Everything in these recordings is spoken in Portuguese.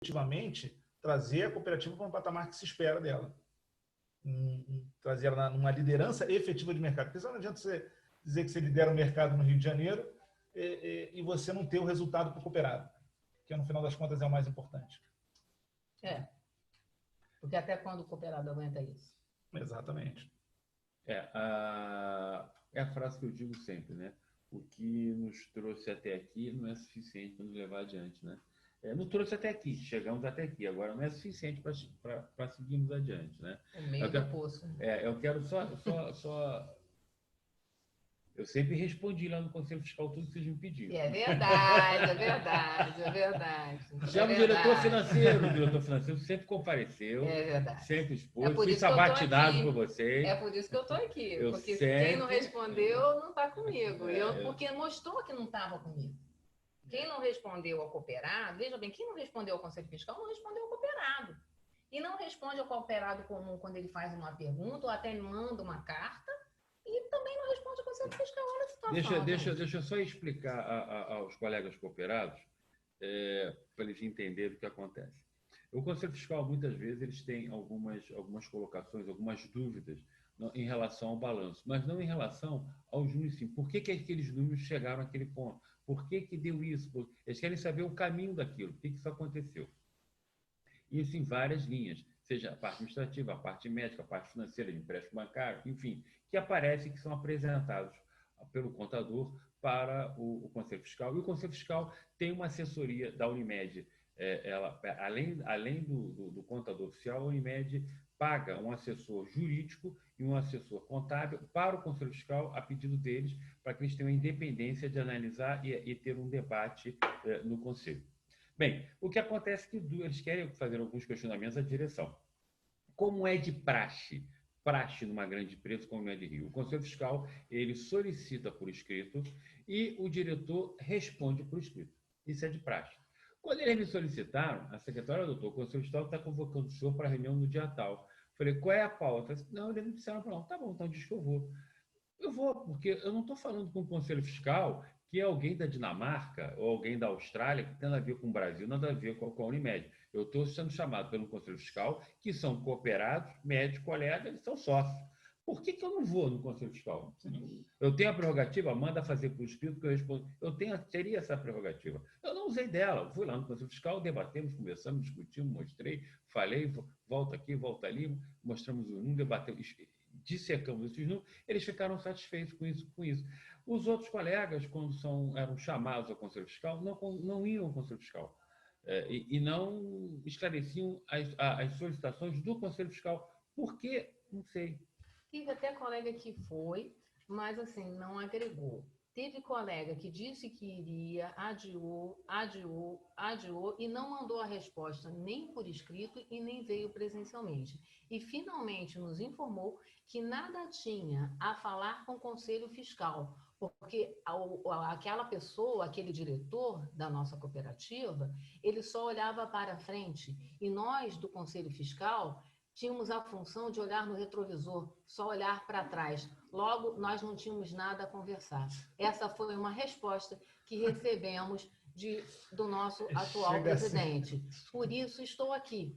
efetivamente trazer a cooperativa para um patamar que se espera dela. Trazer ela numa liderança efetiva de mercado. Porque não adianta você dizer que você lidera o mercado no Rio de Janeiro e você não ter o resultado para o cooperado, que no final das contas é o mais importante. Porque até quando o cooperado aguenta isso? Exatamente. É a frase que eu digo sempre, né? O que nos trouxe até aqui não é suficiente para nos levar adiante, né? Nos trouxe até aqui, chegamos até aqui, agora não é suficiente para seguirmos adiante, né? O meio do poço. Eu quero só eu sempre respondi lá no Conselho Fiscal tudo que vocês me pediram. É verdade, é verdade, é verdade. Chama o diretor financeiro sempre compareceu, é verdade. sempre expôs, fui sabatinado por vocês. É por isso que eu estou aqui, porque quem não respondeu não está comigo, porque mostrou que não estava comigo. Quem não respondeu ao cooperado, veja bem, quem não respondeu ao Conselho Fiscal não respondeu ao cooperado. E não responde ao cooperado comum quando ele faz uma pergunta ou até manda uma carta, e também não responde ao Conselho Fiscal. Olha a situação. Deixa eu só explicar aos colegas cooperados, para eles entenderem o que acontece. O Conselho Fiscal, muitas vezes, eles têm algumas colocações, algumas dúvidas em relação ao balanço, mas não em relação aos números. Sim. Por que aqueles números chegaram àquele ponto? Por que deu isso? Eles querem saber o caminho daquilo, por que isso aconteceu. Isso em várias linhas, seja a parte administrativa, a parte médica, a parte financeira, de empréstimo bancário, enfim, que aparecem, que são apresentados pelo contador para o Conselho Fiscal. E o Conselho Fiscal tem uma assessoria da Unimed. Além do contador oficial, a Unimed paga um assessor jurídico e um assessor contábil para o Conselho Fiscal, a pedido deles, para que eles tenham a independência de analisar e ter um debate no Conselho. Bem, o que acontece é que eles querem fazer alguns questionamentos à direção. Como é de praxe numa grande empresa como a de Rio? O Conselho Fiscal, ele solicita por escrito e o diretor responde por escrito. Isso é de praxe. Quando eles me solicitaram, a secretária, doutor, o Conselho Fiscal está convocando o senhor para a reunião no dia tal. Falei, qual é a pauta? Não, eles não disseram, não. Tá bom, então diz que eu vou. Eu vou, porque eu não estou falando com o Conselho Fiscal que é alguém da Dinamarca ou alguém da Austrália que tem nada a ver com o Brasil, nada a ver com a Unimed. Eu estou sendo chamado pelo Conselho Fiscal, que são cooperados, médicos, colegas, eles são sócios. Por que eu não vou no Conselho Fiscal? Eu tenho a prerrogativa, manda fazer por escrito que eu respondo. Teria essa prerrogativa. Eu não usei dela. Fui lá no Conselho Fiscal, debatemos, conversamos, discutimos, mostrei, falei, volta aqui, volta ali, mostramos o número, debatemos, dissecamos esses números, eles ficaram satisfeitos com isso. Os outros colegas, quando eram chamados ao Conselho Fiscal, não iam ao Conselho Fiscal e não esclareciam as solicitações do Conselho Fiscal. Por quê? Não sei. Tive até colega que foi, mas assim, não agregou. Teve colega que disse que iria, adiou e não mandou a resposta nem por escrito e nem veio presencialmente. E finalmente nos informou que nada tinha a falar com o Conselho Fiscal, porque aquela pessoa, aquele diretor da nossa cooperativa, ele só olhava para frente. E nós, do Conselho Fiscal, tínhamos a função de olhar no retrovisor, só olhar para trás. Logo, nós não tínhamos nada a conversar. Essa foi uma resposta que recebemos do nosso atual presidente. Por isso, estou aqui.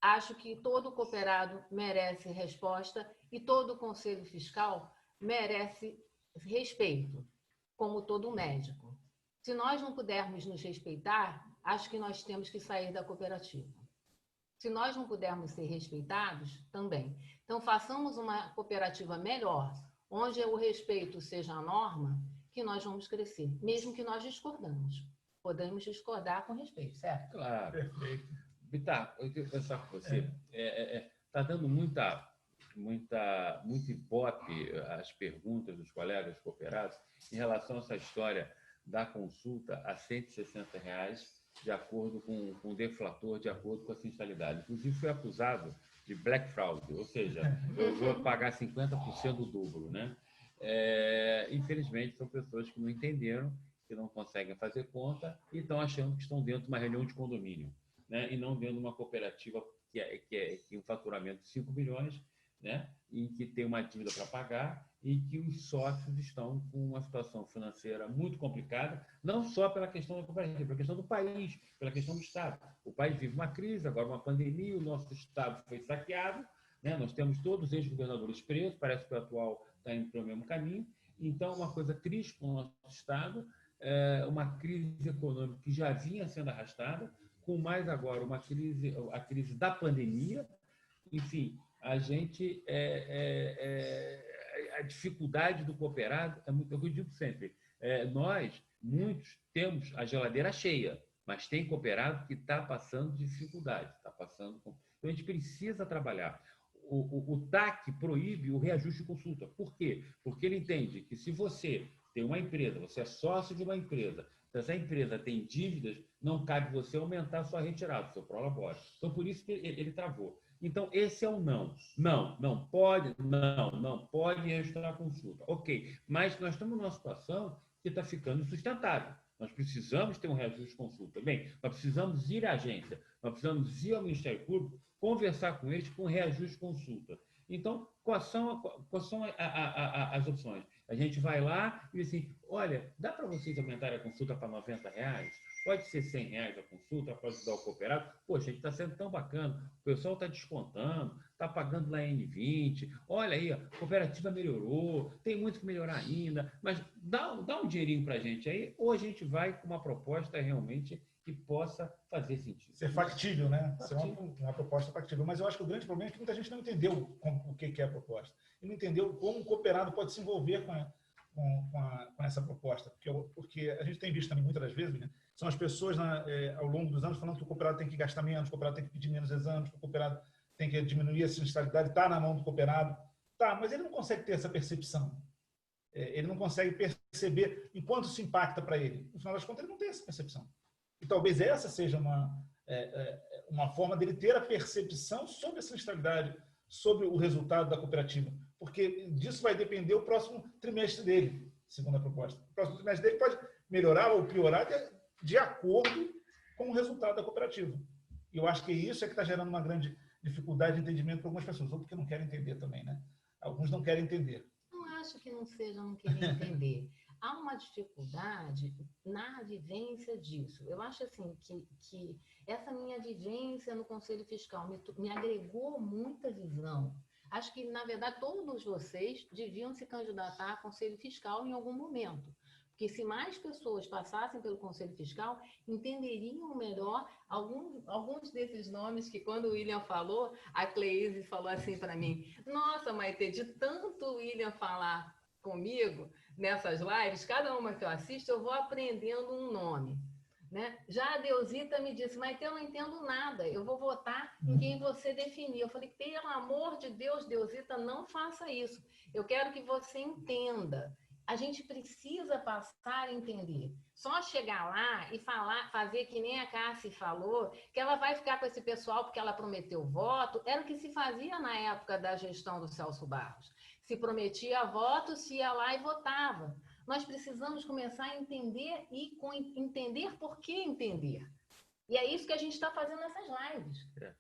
Acho que todo cooperado merece resposta e todo conselho fiscal merece respeito, como todo médico. Se nós não pudermos nos respeitar, acho que nós temos que sair da cooperativa. Se nós não pudermos ser respeitados, também. Então, façamos uma cooperativa melhor, onde o respeito seja a norma, que nós vamos crescer, mesmo que nós discordamos. Podemos discordar com respeito, certo? Claro. Perfeito. Bitar, eu queria pensar com você. Está dando muito ibope as perguntas dos colegas cooperados em relação a essa história da consulta a R$160, de acordo com o deflator, de acordo com a sinistralidade. Inclusive, foi acusado de black fraud, ou seja, eu vou pagar 50% do dobro, né? Infelizmente, são pessoas que não entenderam, que não conseguem fazer conta e estão achando que estão dentro de uma reunião de condomínio, né? E não dentro de uma cooperativa que tem um faturamento de 5 milhões, né? E que tem uma dívida para pagar e que os sócios estão com uma situação financeira muito complicada, não só pela questão da cooperativa, pela questão do país, pela questão do Estado. O país vive uma crise, agora uma pandemia, o nosso Estado foi saqueado, né? Nós temos todos os ex-governadores presos, parece que o atual está indo pelo mesmo caminho. Então, uma coisa triste para o nosso Estado, uma crise econômica que já vinha sendo arrastada, com mais agora a crise da pandemia. Enfim, a gente a dificuldade do cooperado é muito, eu digo sempre, muitos temos a geladeira cheia, mas tem cooperado que está passando dificuldade, está passando. Então a gente precisa trabalhar. O TAC proíbe o reajuste de consulta. Por quê? Porque ele entende que se você tem uma empresa, você é sócio de uma empresa, se essa empresa tem dívidas, não cabe você aumentar a sua retirada, o seu prolabore. Então, por isso que ele travou. Então, esse é o não. Não pode reajustar a consulta. Ok, mas nós estamos numa situação que está ficando insustentável. Nós precisamos ter um reajuste de consulta. Bem, nós precisamos ir à agência, nós precisamos ir ao Ministério Público, conversar com eles com reajuste de consulta. Então, quais são as opções? A gente vai lá e diz assim, olha, dá para vocês aumentarem a consulta para R$90? Pode ser R$100 a consulta para ajudar o cooperado? Poxa, a gente está sendo tão bacana, o pessoal está descontando, está pagando lá N20, olha aí, a cooperativa melhorou, tem muito que melhorar ainda, mas dá um dinheirinho para a gente aí, ou a gente vai com uma proposta realmente que possa fazer sentido. Ser factível, né? Ser uma proposta factível. Mas eu acho que o grande problema é que muita gente não entendeu o que é a proposta. E não entendeu como o cooperado pode se envolver com essa proposta. Porque a gente tem visto também muitas das vezes, né? São as pessoas ao longo dos anos falando que o cooperado tem que gastar menos, que o cooperado tem que pedir menos exames, que o cooperado tem que diminuir a sinistralidade, está na mão do cooperado. Tá, mas ele não consegue ter essa percepção. Ele não consegue perceber em quanto isso impacta para ele. No final das contas, ele não tem essa percepção. E talvez essa seja uma forma dele ter a percepção sobre a sinistralidade, sobre o resultado da cooperativa. Porque disso vai depender o próximo trimestre dele, segundo a proposta. O próximo trimestre dele pode melhorar ou piorar de acordo com o resultado da cooperativa. E eu acho que isso é que está gerando uma grande dificuldade de entendimento para algumas pessoas, ou porque não querem entender também, né? Alguns não querem entender. Não acho que não querem entender. Há uma dificuldade na vivência disso. Eu acho assim que essa minha vivência no Conselho Fiscal me agregou muita visão. Acho que, na verdade, todos vocês deviam se candidatar a Conselho Fiscal em algum momento. Porque se mais pessoas passassem pelo Conselho Fiscal, entenderiam melhor alguns desses nomes que, quando o William falou, a Cleise falou assim para mim, nossa, Maite, de tanto o William falar comigo nessas lives, cada uma que eu assisto, eu vou aprendendo um nome. Né? Já a Deusita me disse, Maite, eu não entendo nada, eu vou votar em quem você definir. Eu falei, pelo amor de Deus, Deusita, não faça isso. Eu quero que você entenda. A gente precisa passar a entender. Só chegar lá e fazer que nem a Cássia falou, que ela vai ficar com esse pessoal porque ela prometeu voto, era o que se fazia na época da gestão do Celso Barros. Se prometia voto, se ia lá e votava. Nós precisamos começar a entender e entender por que entender. E é isso que a gente está fazendo nessas lives.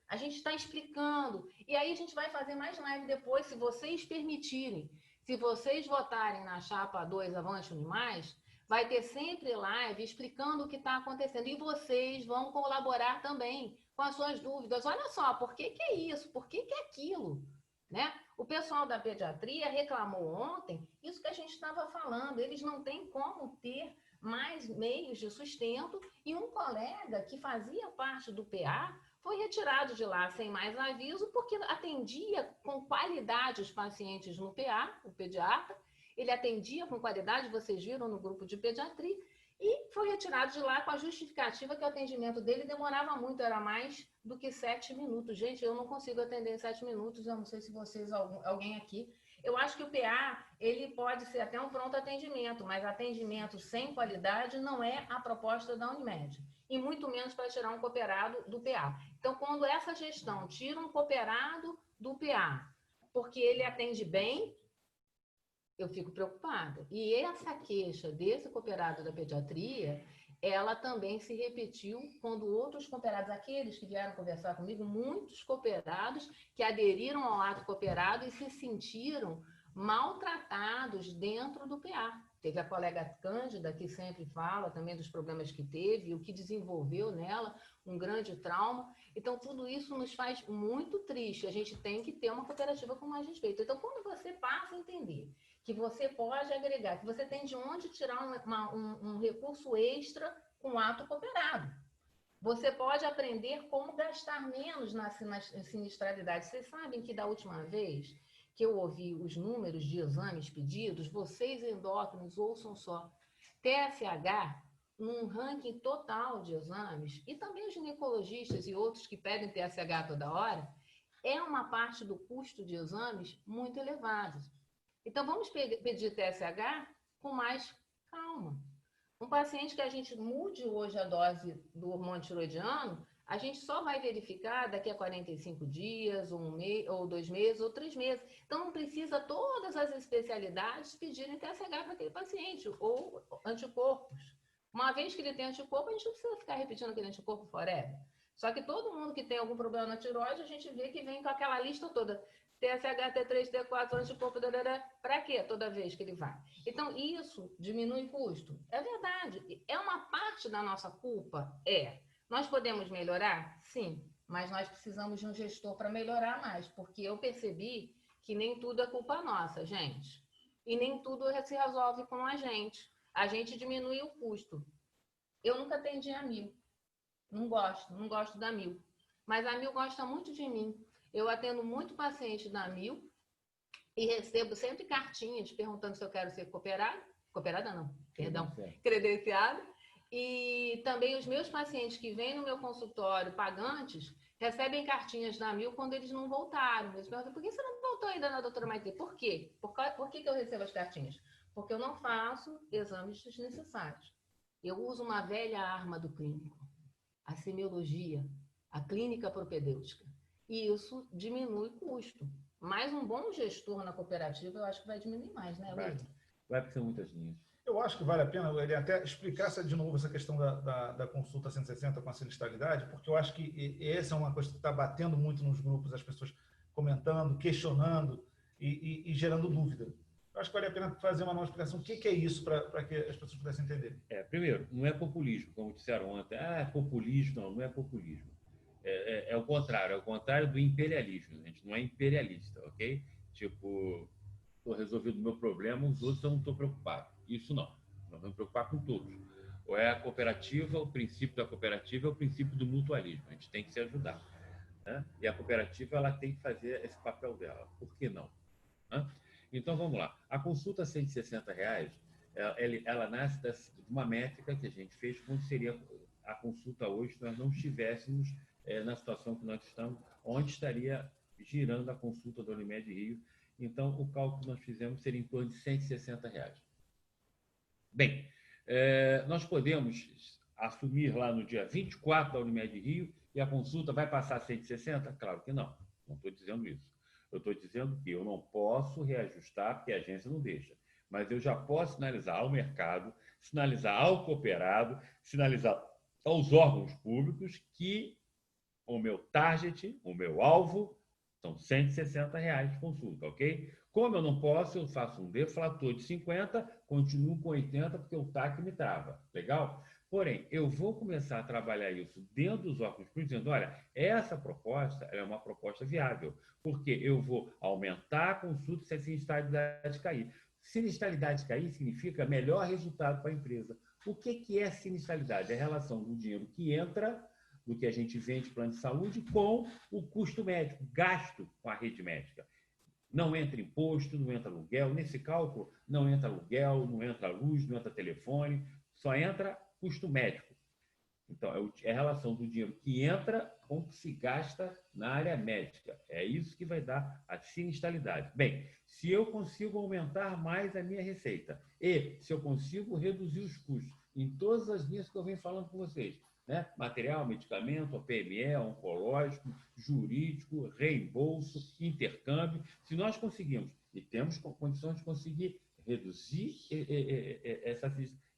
A gente está explicando. E aí a gente vai fazer mais live depois, se vocês permitirem. Se vocês votarem na chapa 2 Avante Unimais, vai ter sempre live explicando o que está acontecendo. E vocês vão colaborar também com as suas dúvidas. Olha só, por que é isso? Por que é aquilo? Né? O pessoal da pediatria reclamou ontem isso que a gente estava falando. Eles não têm como ter mais meios de sustento. E um colega que fazia parte do PA foi retirado de lá sem mais aviso, porque atendia com qualidade os pacientes no PA, o pediatra, ele atendia com qualidade, vocês viram no grupo de pediatria, e foi retirado de lá com a justificativa que o atendimento dele demorava muito, era mais do que 7 minutos. Gente, eu não consigo atender em 7 minutos, eu não sei se vocês, alguém aqui. Eu acho que o PA, ele pode ser até um pronto atendimento, mas atendimento sem qualidade não é a proposta da Unimed. E muito menos para tirar um cooperado do PA. Então, quando essa gestão tira um cooperado do PA, porque ele atende bem, eu fico preocupada. E essa queixa desse cooperado da pediatria, ela também se repetiu quando outros cooperados, aqueles que vieram conversar comigo, muitos cooperados que aderiram ao ato cooperado e se sentiram maltratados dentro do PA. Teve a colega Cândida, que sempre fala também dos problemas que teve, o que desenvolveu nela, um grande trauma. Então, tudo isso nos faz muito triste. A gente tem que ter uma cooperativa com mais respeito. Então, quando você passa a entender que você pode agregar, que você tem de onde tirar um recurso extra com o ato cooperado. Você pode aprender como gastar menos na sinistralidade. Vocês sabem que da última vez que eu ouvi os números de exames pedidos, vocês endócrinos ouçam só, TSH, num ranking total de exames, e também os ginecologistas e outros que pedem TSH toda hora, é uma parte do custo de exames muito elevado. Então, vamos pedir TSH com mais calma. Um paciente que a gente mude hoje a dose do hormônio tiroidiano, a gente só vai verificar daqui a 45 dias, ou 2 meses, ou 3 meses. Então, não precisa todas as especialidades pedirem TSH para aquele paciente, ou anticorpos. Uma vez que ele tem anticorpo, a gente não precisa ficar repetindo aquele anticorpo forever. Só que todo mundo que tem algum problema na tiroide, a gente vê que vem com aquela lista toda. TSH, T3, T4, anticorpo, para quê toda vez que ele vai? Então, isso diminui custo? É verdade. É uma parte da nossa culpa? É. Nós podemos melhorar? Sim. Mas nós precisamos de um gestor para melhorar mais, porque eu percebi que nem tudo é culpa nossa, gente. E nem tudo se resolve com a gente. A gente diminui o custo. Eu nunca atendi a Mil. Não gosto da Mil. Mas a Mil gosta muito de mim. Eu atendo muito paciente da Mil e recebo sempre cartinhas perguntando se eu quero ser cooperada não, perdão, credenciada. E também os meus pacientes que vêm no meu consultório pagantes recebem cartinhas da Mil quando eles não voltaram. Eles perguntam, por que você não voltou ainda na doutora Maitê? Por quê? Por que eu recebo as cartinhas? Porque eu não faço exames desnecessários. Eu uso uma velha arma do clínico, a semiologia, a clínica propedêutica. E isso diminui custo. Mas um bom gestor na cooperativa, eu acho que vai diminuir mais, né, Luiz? Vai ser muitas linhas. Eu acho que vale a pena ele até explicar de novo essa questão da consulta 160 com a sinistralidade, porque eu acho que essa é uma coisa que está batendo muito nos grupos, as pessoas comentando, questionando e gerando dúvida. Eu acho que vale a pena fazer uma nova explicação. O que é isso para que as pessoas pudessem entender? Primeiro, não é populismo, como disseram ontem. É populismo. Não é populismo. É o contrário do imperialismo. A gente não é imperialista, ok? Tipo, estou resolvendo o meu problema, os outros eu não estou preocupado. Isso não. Nós vamos preocupar com todos. Ou é a cooperativa, o princípio da cooperativa é o princípio do mutualismo. A gente tem que se ajudar. Né? E a cooperativa ela tem que fazer esse papel dela. Por que não? Né? Então, vamos lá. A consulta R$ 160, ela nasce de uma métrica que a gente fez, como seria a consulta hoje se nós não estivéssemos na situação que nós estamos, onde estaria girando a consulta do Unimed Rio. Então, o cálculo que nós fizemos seria em torno de R$ 160. Bem, nós podemos assumir lá no dia 24 da Unimed Rio e a consulta vai passar a 160? Claro que não. Não estou dizendo isso. Eu estou dizendo que eu não posso reajustar porque a agência não deixa. Mas eu já posso sinalizar ao mercado, sinalizar ao cooperado, sinalizar aos órgãos públicos que o meu target, o meu alvo, são R$ 160 de consulta, ok? Como eu não posso, eu faço um deflator de 50, continuo com 80 porque o TAC me trava. Legal? Porém, eu vou começar a trabalhar isso dentro dos órgãos públicos, dizendo, olha, essa proposta é uma proposta viável, porque eu vou aumentar a consulta se a sinistralidade cair. Sinistralidade cair significa melhor resultado para a empresa. O que é sinistralidade? É a relação do dinheiro que entra, do que a gente vende plano de saúde, com o custo médico, gasto com a rede médica. Não entra imposto, não entra aluguel. Nesse cálculo, não entra aluguel, não entra luz, não entra telefone, só entra custo médico. Então, é a relação do dinheiro que entra com o que se gasta na área médica. É isso que vai dar a sinistralidade. Bem, se eu consigo aumentar mais a minha receita e se eu consigo reduzir os custos em todas as linhas que eu venho falando com vocês, né? Material, medicamento, PME, oncológico, jurídico, reembolso, intercâmbio. Se nós conseguimos, e temos condições de conseguir reduzir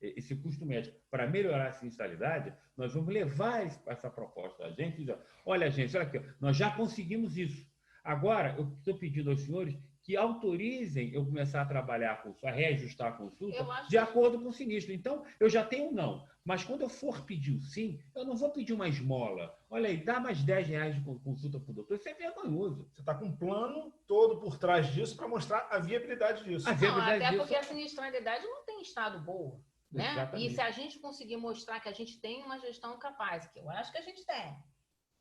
esse custo médico para melhorar a sinistralidade, nós vamos levar essa proposta a gente e dizer, olha, gente, olha aqui, nós já conseguimos isso. Agora, eu estou pedindo aos senhores que autorizem eu começar a trabalhar, a reajustar a consulta de que... acordo com o sinistro. Então, eu já tenho um não. Mas quando eu for pedir o sim, eu não vou pedir uma esmola. Olha aí, dá mais R$10 de consulta para o doutor. Isso é vergonhoso. Você está com um plano todo por trás disso para mostrar a viabilidade disso. Até porque a sinistralidade não tem estado boa. Né? E se a gente conseguir mostrar que a gente tem uma gestão capaz, que eu acho que a gente tem,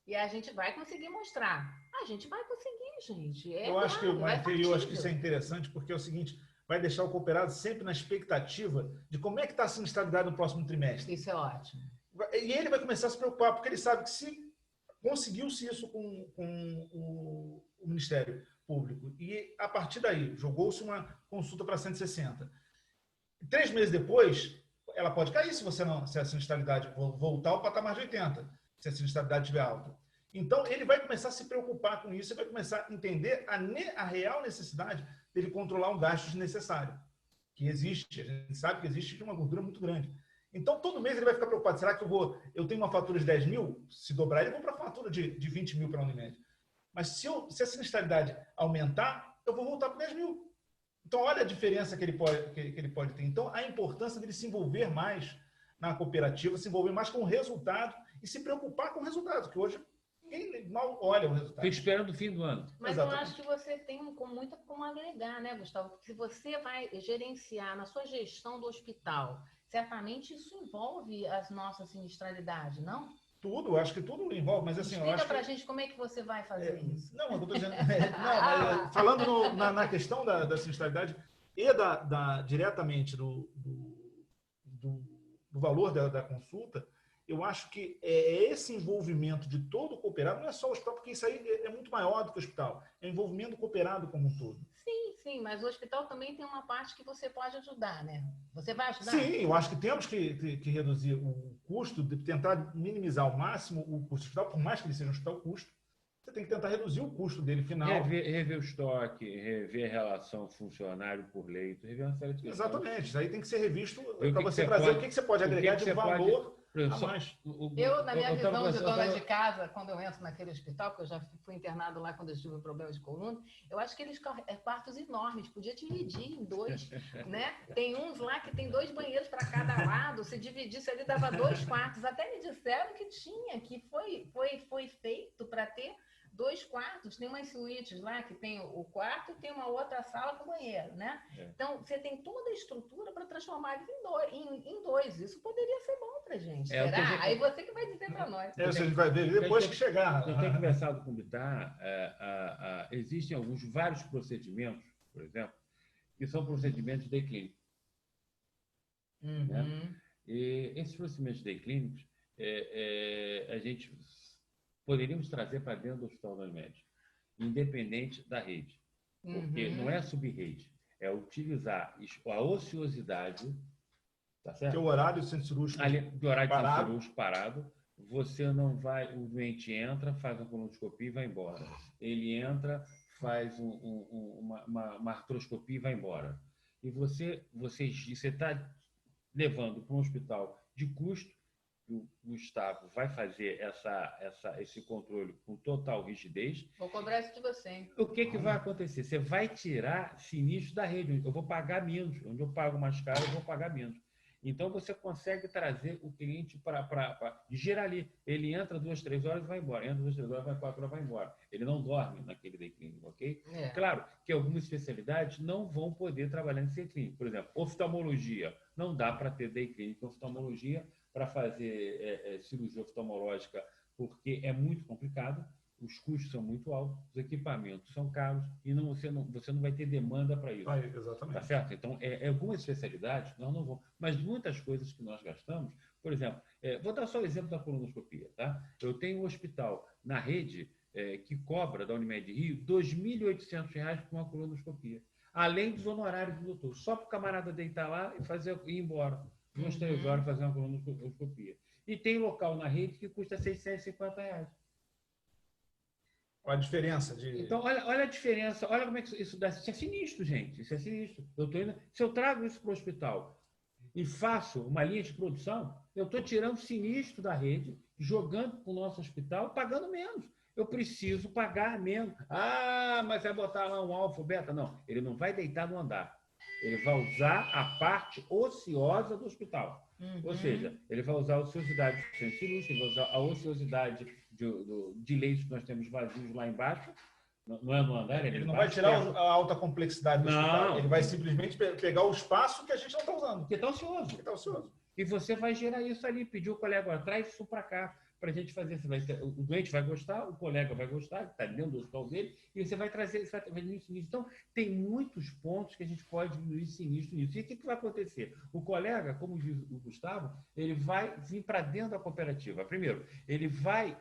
e a gente vai conseguir mostrar, a gente vai conseguir, gente. Eu acho que isso é interessante, porque é o seguinte, vai deixar o cooperado sempre na expectativa de como é que está a sinistralidade no próximo trimestre. Isso é ótimo. E ele vai começar a se preocupar, porque ele sabe que se conseguiu-se isso com o Ministério Público, e a partir daí jogou-se uma consulta para 160, 3 meses depois, ela pode cair se a sinistralidade voltar ao patamar de 80, se a sinistralidade estiver alta. Então, ele vai começar a se preocupar com isso, ele vai começar a entender a real necessidade dele controlar um gasto desnecessário, que existe, a gente sabe que existe uma gordura muito grande. Então, todo mês ele vai ficar preocupado, será que eu tenho uma fatura de 10 mil? Se dobrar, ele vai para a fatura de 20 mil para a Unimed. Mas se a sinistralidade aumentar, eu vou voltar para 10 mil. Então, olha a diferença que ele pode ter. Então, a importância dele se envolver mais na cooperativa, se envolver mais com o resultado e se preocupar com o resultado, que hoje ninguém mal olha o resultado. Fica esperando o fim do ano. Mas exatamente. Eu acho que você tem muito como agregar, né, Gustavo? Porque se você vai gerenciar na sua gestão do hospital, certamente isso envolve as nossas sinistralidades, não? Tudo, acho que tudo envolve, mas assim... Explica pra gente como é que você vai fazer isso. Não, eu estou dizendo... mas, falando na questão da sinistralidade e diretamente do valor da consulta, eu acho que esse envolvimento de todo o cooperado, não é só o hospital, porque isso aí é muito maior do que o hospital, é o envolvimento do cooperado como um todo. Sim, mas o hospital também tem uma parte que você pode ajudar, né? Você vai ajudar? Sim, eu acho que temos que reduzir o custo, de tentar minimizar ao máximo o custo do hospital, por mais que ele seja um hospital custo, você tem que tentar reduzir o custo dele final. Rever o estoque, rever a relação funcionário por leito, rever uma série de questões. Exatamente, isso aí tem que ser revisto para você trazer o que você pode agregar de valor a mais. Eu, na minha visão de dona de casa, quando eu entro naquele hospital, porque eu já fui internado lá quando eu tive um problema de coluna, eu acho que eles quartos enormes, podia dividir em 2, né? Tem uns lá que tem 2 banheiros para cada lado, se dividisse ali dava 2 quartos. Até me disseram que tinha, que foi feito para ter 2 quartos, tem umas suítes lá que tem o quarto e tem uma outra sala com banheiro, né? Então, você tem toda a estrutura para transformar eles em 2. Isso poderia ser bom para gente, será? Aí você que vai dizer para nós. A gente vai ver depois que chegar. Eu tenho conversado com o Bittar, existem vários procedimentos, por exemplo, que são procedimentos de clínica. Né? E esses procedimentos de clínicos, a gente... poderíamos trazer para dentro do Hospital da Unimed, independente da rede. Porque não é sub-rede, é utilizar a ociosidade, tá certo? Que o horário do centro cirúrgico parado, você não vai, o doente entra, faz uma colonoscopia e vai embora. Ele entra, faz uma artroscopia e vai embora. E você está levando para um hospital de custo. O Gustavo vai fazer esse controle com total rigidez. Vou cobrar isso de você, hein? O que vai acontecer? Você vai tirar sinistro da rede. Eu vou pagar menos. Onde eu pago mais caro, eu vou pagar menos. Então, você consegue trazer o cliente para gerar ali. Ele entra 2, 3 horas e vai embora. Entra 2, 3 horas, vai 4 horas, vai embora. Ele não dorme naquele day clínico, ok? Claro que algumas especialidades não vão poder trabalhar nesse day clínico. Por exemplo, oftalmologia. Não dá para ter day clínico oftalmologia para fazer cirurgia oftalmológica, porque é muito complicado, os custos são muito altos, os equipamentos são caros e você não vai ter demanda para isso. Exatamente. Tá certo? Então, algumas especialidades nós não vamos, mas muitas coisas que nós gastamos, por exemplo, vou dar só o exemplo da colonoscopia. Tá? Eu tenho um hospital na rede que cobra, da Unimed Rio, R$ 2.800 por uma colonoscopia, além dos honorários do doutor, só para o camarada deitar lá e ir embora. 2, 3 horas fazer uma colonoscopia. E tem local na rede que custa R$ 650. Olha a diferença de... Então, olha a diferença. Olha como é que isso dá. Isso é sinistro, gente. Isso é sinistro. Se eu trago isso para o hospital e faço uma linha de produção, eu estou tirando sinistro da rede, jogando para o nosso hospital, pagando menos. eu preciso pagar menos. Ah, mas vai botar lá um alfa, beta? Não, ele não vai deitar no andar. Ele vai usar a parte ociosa do hospital. Ou seja, ele vai usar a ociosidade do centro cirúrgico, ele vai usar a ociosidade de leitos que nós temos vazios lá embaixo. Não é no andar, ele não vai tirar a alta complexidade do hospital. Ele vai simplesmente pegar o espaço que a gente não está usando. Que está ocioso. E você vai gerar isso ali, pedir o colega, traz isso para cá, para a gente fazer. O doente vai gostar, o colega vai gostar, que está dentro do hospital dele, e você vai trazer isso. Então, tem muitos pontos que a gente pode diminuir sinistro nisso. E o que vai acontecer? O colega, como diz o Gustavo, ele vai vir para dentro da cooperativa. Primeiro, ele vai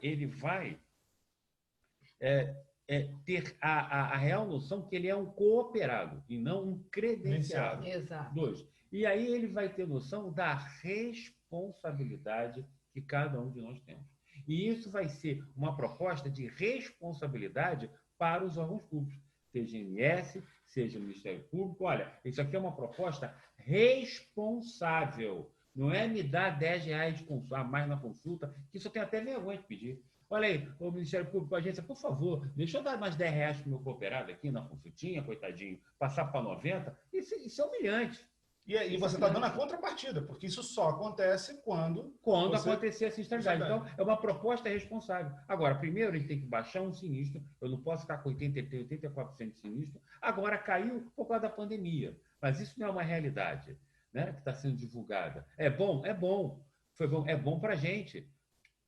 ter a real noção que ele é um cooperado e não um credenciado. Exato. 2. E aí ele vai ter noção da responsabilidade que cada um de nós temos. E isso vai ser uma proposta de responsabilidade para os órgãos públicos, seja INSS, seja Ministério Público. Olha, isso aqui é uma proposta responsável. Não é me dar R$10 a mais na consulta, que isso eu tenho até vergonha de pedir. Olha aí, o Ministério Público, a agência, por favor, deixa eu dar mais R$10 para o meu cooperado aqui na consultinha, coitadinho, passar para 90. Isso é humilhante. E você está dando a contrapartida, porque isso só acontece quando acontecer a sinistralidade. Então, é uma proposta responsável. Agora, primeiro, ele tem que baixar um sinistro. Eu não posso ficar com 84% de sinistro. Agora, caiu por causa da pandemia. Mas isso não é uma realidade, né, que está sendo divulgada. É bom? É bom. Foi bom. É bom para a gente.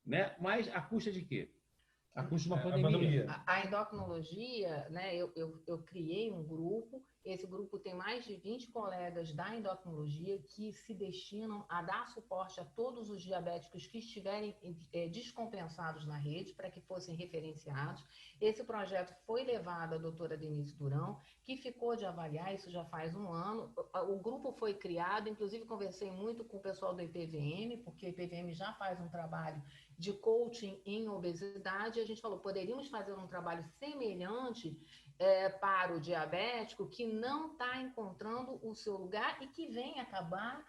Né? Mas a custa de quê? A custa de uma pandemia. A endocrinologia, né, eu criei um grupo. Esse grupo tem mais de 20 colegas da endocrinologia que se destinam a dar suporte a todos os diabéticos que estiverem descompensados na rede, para que fossem referenciados. Esse projeto foi levado à doutora Denise Durão, que ficou de avaliar, isso já faz um ano. O grupo foi criado, inclusive conversei muito com o pessoal do IPVM, porque o IPVM já faz um trabalho de coaching em obesidade. A gente falou, poderíamos fazer um trabalho semelhante para o diabético que não está encontrando o seu lugar e que vem acabar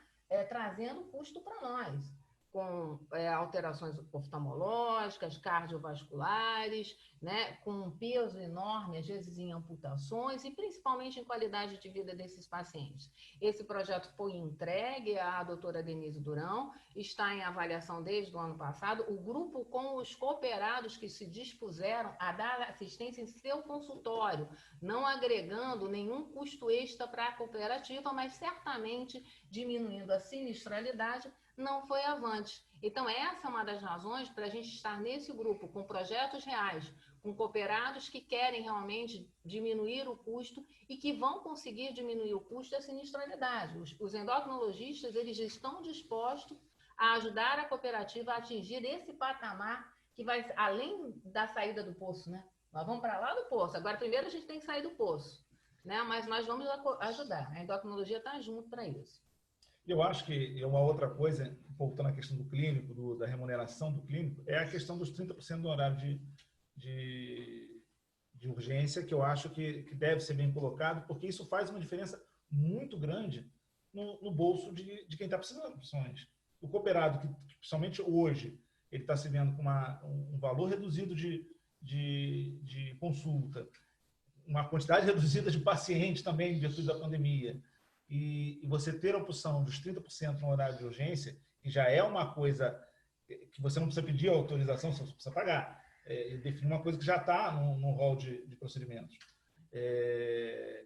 trazendo custo para nós, com alterações oftalmológicas, cardiovasculares, né, com um peso enorme, às vezes em amputações e principalmente em qualidade de vida desses pacientes. Esse projeto foi entregue à doutora Denise Durão, está em avaliação desde o ano passado. O grupo com os cooperados que se dispuseram a dar assistência em seu consultório, não agregando nenhum custo extra para a cooperativa, mas certamente diminuindo a sinistralidade, não foi avante. Então, essa é uma das razões para a gente estar nesse grupo, com projetos reais, com cooperados que querem realmente diminuir o custo e que vão conseguir diminuir o custo da sinistralidade. Os endocrinologistas, eles estão dispostos a ajudar a cooperativa a atingir esse patamar que vai, além da saída do poço, né? Nós vamos para lá do poço. Agora, primeiro a gente tem que sair do poço, né? Mas nós vamos ajudar. A endocrinologia está junto para isso. Eu acho que uma outra coisa, voltando à questão do clínico, da remuneração do clínico, é a questão dos 30% do horário de urgência, que eu acho que deve ser bem colocado, porque isso faz uma diferença muito grande no bolso de quem está precisando, principalmente. O cooperado, que principalmente hoje, ele está se vendo com um valor reduzido de consulta, uma quantidade reduzida de pacientes também, em virtude da pandemia, e você ter a opção dos 30% no horário de urgência, que já é uma coisa que você não precisa pedir autorização, você precisa pagar. Definir uma coisa que já está no rol de procedimentos.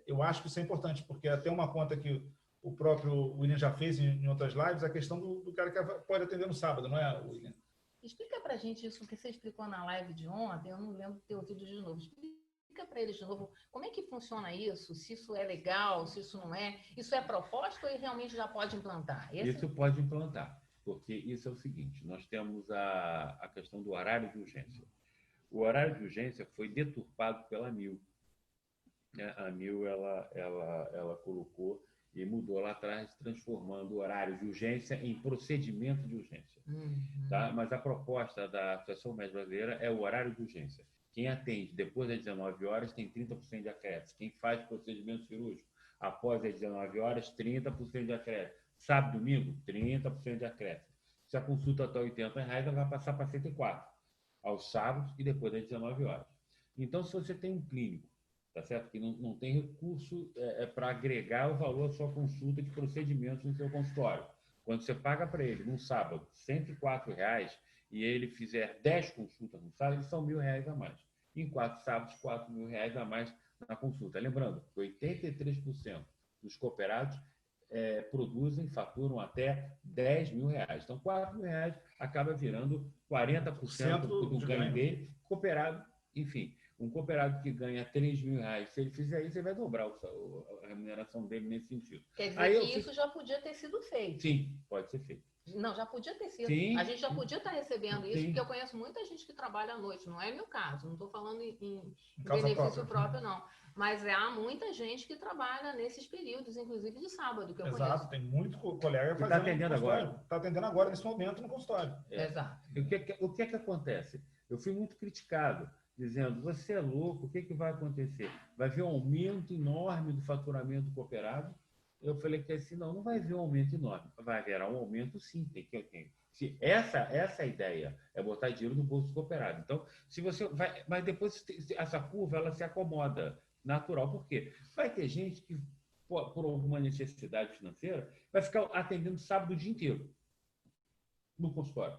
Eu acho que isso é importante, porque até uma conta que o próprio William já fez em outras lives, a questão do cara que pode atender no sábado, não é, William? Explica para a gente isso que você explicou na live de ontem, eu não lembro de ter ouvido de novo. Explica para eles de novo como é que funciona isso, se isso é legal, se isso não é. Isso é proposta ou realmente já pode implantar? Isso pode implantar, porque isso é o seguinte, nós temos a questão do horário de urgência. O horário de urgência foi deturpado pela ANIL. A ANIL, ela colocou e mudou lá atrás, transformando o horário de urgência em procedimento de urgência. Tá? Mas a proposta da Associação Médica Brasileira é o horário de urgência. Quem atende depois das 19 horas tem 30% de acréscimo. Quem faz procedimento cirúrgico após as 19 horas, 30% de acréscimo. Sábado e domingo, 30% de acréscimo. Se a consulta está R$ 80, ela vai passar para 104. aos sábados e depois das 19 horas. Então, se você tem um clínico, tá certo? Que não tem recurso para agregar o valor à sua consulta de procedimentos no seu consultório. Quando você paga para ele, num sábado, R$ 104,00, e ele fizer 10 consultas no sábado, são R$ 1.000 a mais. Em 4 sábados, R$ 4.000 a mais na consulta. Lembrando que 83% dos cooperados produzem, faturam até R$ 10.000. Então, R$ 4.000 acaba virando 40% do ganho dele. Cooperado, enfim, um cooperado que ganha R$ 3.000, se ele fizer isso, ele vai dobrar a remuneração dele nesse sentido. Quer dizer que isso já podia ter sido feito. Sim, pode ser feito. Não, já podia ter sido. Sim, a gente já podia estar recebendo isso, sim. porque eu conheço muita gente que trabalha à noite. Não é meu caso, não estou falando em benefício próprio, não. Mas há muita gente que trabalha nesses períodos, inclusive de sábado, que eu conheço. Exato, tem muito colega fazendo. Está atendendo agora. Está atendendo agora, nesse momento, no consultório. Exato. O que é que acontece? Eu fui muito criticado, dizendo, você é louco, o que vai acontecer? Vai haver um aumento enorme do faturamento do cooperado? Eu falei que assim, não vai haver um aumento enorme. Vai haver um aumento, sim. Se essa ideia é botar dinheiro no bolso do cooperado. Então, se você vai... Mas depois essa curva, ela se acomoda. Natural. Por quê? Vai ter gente que, por alguma necessidade financeira, vai ficar atendendo sábado o dia inteiro no consultório.